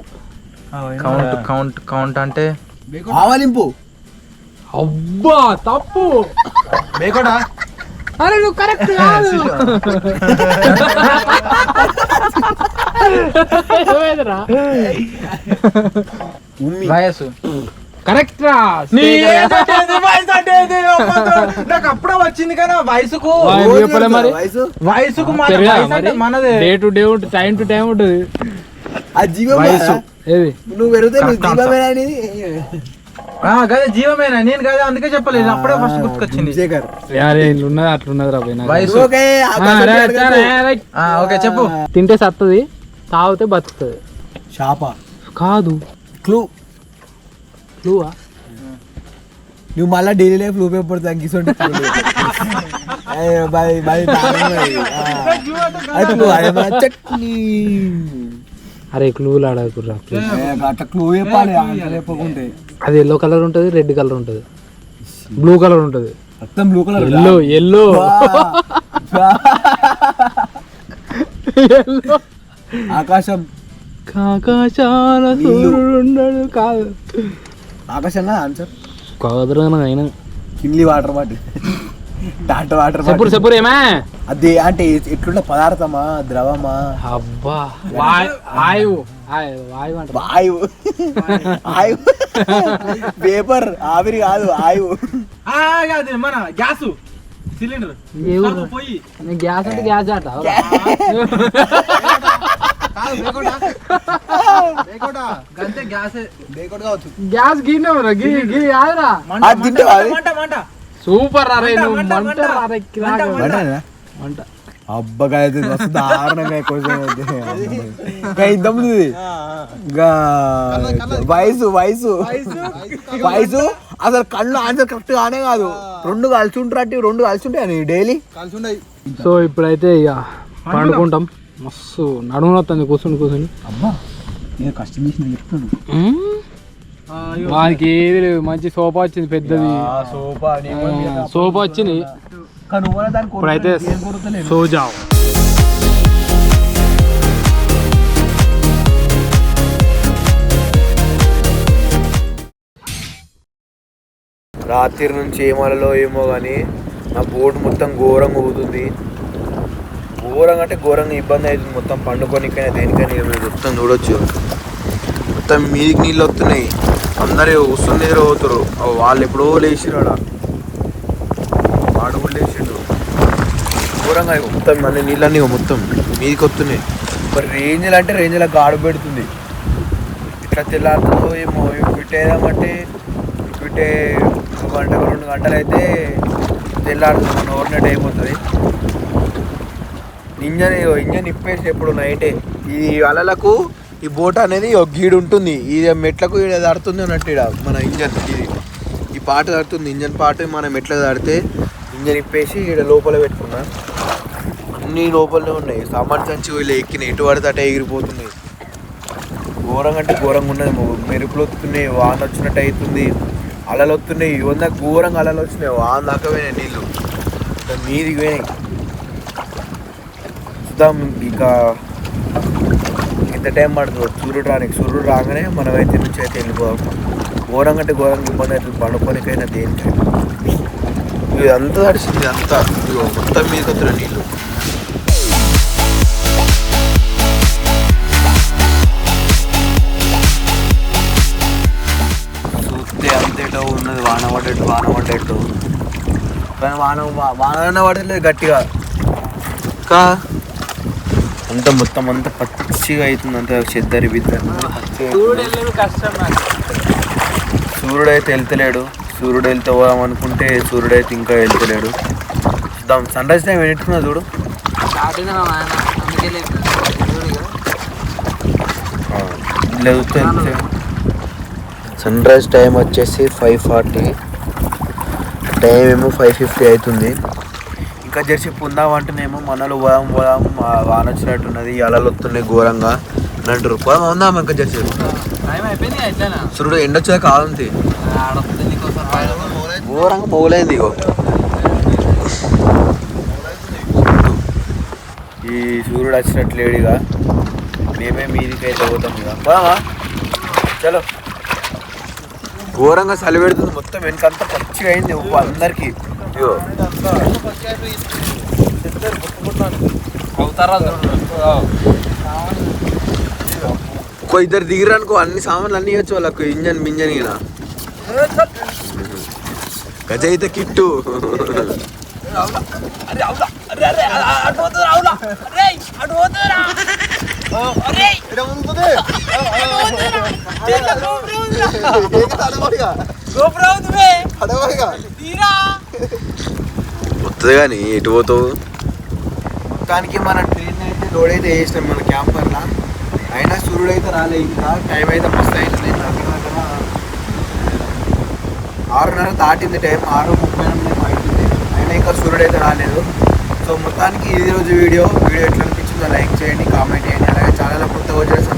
కౌంట్ కౌంట్ కౌంట్ అంటే
ఆవలింపు.
అబ్బా తప్పు.
బేకోడా?
అరే నువ్వు కరెక్ట్ కాదు.
వయసు
కరెక్ట్ రా.
నాకు అప్పుడే వచ్చింది కదా వయసుకు. వయసుకు మనదే
డే టు డే ఉంటుంది, టైం టు టైం ఉంటుంది.
ఆ జీవం
ఏది
నువ్వు పెరిగితే నువ్వు జీవమేనా అనేది
కదా జీవమేనా? నేను కదా అందుకే చెప్పలేదు, అప్పుడే ఫస్ట్ గుర్తుకొచ్చింది.
ఉన్నది అట్లున్నది రా.
వయసు. ఓకే చెప్పు.
తింటే సత్తది, తాగితే బతుకుతుంది.
షాప
కాదు.
క్లూ.
క్లూవా?
నువ్వు మళ్ళీ డైలీ లైఫ్ లూప్ అయిపోతుంది తగ్గిస్తుంటే
అరే క్లూలు ఆడకుర్రా.
అట్లా క్లూ చెప్పాలి చెప్పకుంటే.
అది ఎల్లో కలర్ ఉంటుంది, రెడ్ కలర్ ఉంటుంది, బ్లూ కలర్ ఉంటుంది.
మొత్తం బ్లూ కలర్.
ఎల్లో ఎల్లో
ఆకాశం.
ఆకాశాల సూర్యుడు. కాదు
ఆకాశం ఆన్సర్
కాదురా. అయినా
Kinley water bottle, Tata water
చెప్పుడు చెప్పుడు ఏమే
అది అంటే ఎట్లుంటే పదార్థమా ద్రవమా?
అబ్బా వాయువు. వాయువు అంటే
వాయువు. ఆయువు పేపర్ ఆవిరి కాదు ఆయువు.
మన గ్యాస్ సిలిండర్.
గ్యాస్ అంటే గ్యాస్ ఆట. గ్యాస్ గిన్నె గిరి కాదురా. సూపర్ అరే నువ్వు మంట.
అబ్బగా దారుణంగా వయసు వయసు వయసు అసలు కళ్ళు ఆన్సర్ కరెక్ట్ గానే కాదు. రెండు కలిసి ఉంటారు, రెండు కలిసి ఉంటాయి డైలీ.
సో ఇప్పుడైతే ఇక పండుకుంటాం. మస్తు నడుము వస్తుంది కూర్చుని కూర్చుని.
అబ్బా నేను కష్టం చేసిన చెప్తాను.
వానికి ఏది లేదు, మంచి సోఫా వచ్చింది పెద్దది. సోఫా వచ్చింది. ఇప్పుడైతే సోజా.
రాత్రి నుంచి ఏమలలో ఏమో కానీ నా బోట్ మొత్తం ఘోరంగా ఊగుతుంది. ఘోరంగా అంటే ఘోరంగా ఇబ్బంది అవుతుంది. మొత్తం పండుకోనికైనా దేనికైనా మీరు మొత్తం చూడొచ్చు. మొత్తం మీదికి నీళ్ళు వస్తున్నాయి. అందరూ వస్తుంది ఎదురు అవుతారు. వాళ్ళు ఎప్పుడో లేచిరాడ, వాడు కూడా లేచిండు. ఘోరంగా మొత్తం మళ్ళీ నీళ్ళన్నీ మొత్తం మీదికి వస్తున్నాయి. మరి రేంజ్లు అంటే రేంజ్లో గాడు పెడుతుంది. ఇట్లా తెల్లారుతుందో ఏమో. పెట్టేదామంటే పెట్టే 1 గంట 2 గంటలు అయితే తెల్లారుతుంది. మన ఓవర్నైట్ అయిపోతుంది. ఇంజన్ ఇప్పేసి ఎప్పుడు నైటే. ఈ అలలకు ఈ బోట్ అనేది ఒక గీడు ఉంటుంది. ఇది మెట్లకు ఈడ దాడుతుంది అన్నట్టు. ఈడ మన ఇంజన్ ఇది ఈ పాట దాడుతుంది. ఇంజన్ పాట మనం మెట్లకు దాడితే ఇంజన్ ఇప్పేసి ఈడ లోపల పెట్టుకున్నా. అన్నీ లోపలనే ఉన్నాయి. సామాన్ సంచి వీళ్ళు ఎక్కినాయి. ఎటు పడితే అటే ఎగిరిపోతున్నాయి. ఘోరంగా అంటే ఘోరంగా ఉన్నది. మెరుపులు వస్తున్నాయి, వాన వచ్చినట్టు అవుతుంది, అలలు వస్తున్నాయి. ఇవంతా ఘోరంగా అలలు వచ్చినాయి. వాన దాకా పోయినాయి నీళ్ళు, మీదికి పోయినాయి. చూద్దాం ఇక ఎంత టైం పడుతుందో సూర్యుడు రానికి. సూర్యుడు రాగానే మనమైతే నుంచి అయితే వెళ్ళిపోదాం. ఘోరంగా అంటే ఘోరంగా ఇబ్బంది అవుతుంది పండుకోనికైనా దేనికైనా. ఇదంతా తడిసింది అంతా. మొత్తం మీదకి వస్తున్నాయి నీళ్ళు. పడ్డట్టు వాన పడ్డట్టు, కానీ వాన పడలేదు గట్టిగా. ఇంకా అంత మొత్తం అంతా పచ్చిగా అవుతుంది, అంత చెద్దరి బిద్దరి సూర్యుడు అయితే వెళ్తలేడు. సూర్యుడు వెళ్తే పోదాం అనుకుంటే సూర్యుడు అయితే ఇంకా వెళ్తలేడు. చూద్దాం సన్ రైజ్ టైం ఎట్టుకున్నా చూడు. సన్ రైజ్ టైం వచ్చేసి 5:40, టైం ఏమో 5:50 అవుతుంది. ఇంకా జెర్సీ పొందామంటేనేమో మనలో పోదాం వాన వచ్చినట్టున్నది, అలలు వస్తున్నాయి ఘోరంగా అని అంటారు. పోదాం ఉందాం ఇంకా జెర్సీ. సూర్యుడు ఎండొచ్చా కాదు ఘోరంగా పోలేంది. ఇగో ఈ సూర్యుడు వచ్చినట్లేడుగా, మేమే మీదికి అయితే పోతాం. ఇక పోదామా చలో. ఘోరంగా చలి పెడుతుంది, మొత్తం వెనకంతా పచ్చిగా అయింది ఉప్పు అందరికి. ఇగో ఇద్దరు దిగిరనుకో అన్ని సామాన్లు అన్ని ఇవ్వచ్చు వాళ్ళకు, ఇంజన్ మింజన్ ఇలా గజ అయితే కిట్టు. వస్తుంది కానీ ఎటు పోతావు. మొత్తానికి మన ట్రైన్ అయితే లోడ్ అయితే వేసినాం మన క్యాంపర్లా, అయినా సూర్యుడు అయితే రాలే. ఇంకా టైం అయితే మస్తు అవుతుంది, 6:30 దాటింది టైం, 6:30 అవుతుంది, అయినా ఇంకా సూర్యుడు అయితే రాలేదు. సో మొత్తానికి ఈ రోజు వీడియో ఎట్లా అనిపించిందో లైక్ చేయండి, కామెంట్ చేయండి, అలాగే ఛానల్ కొత్తగా వచ్చేసి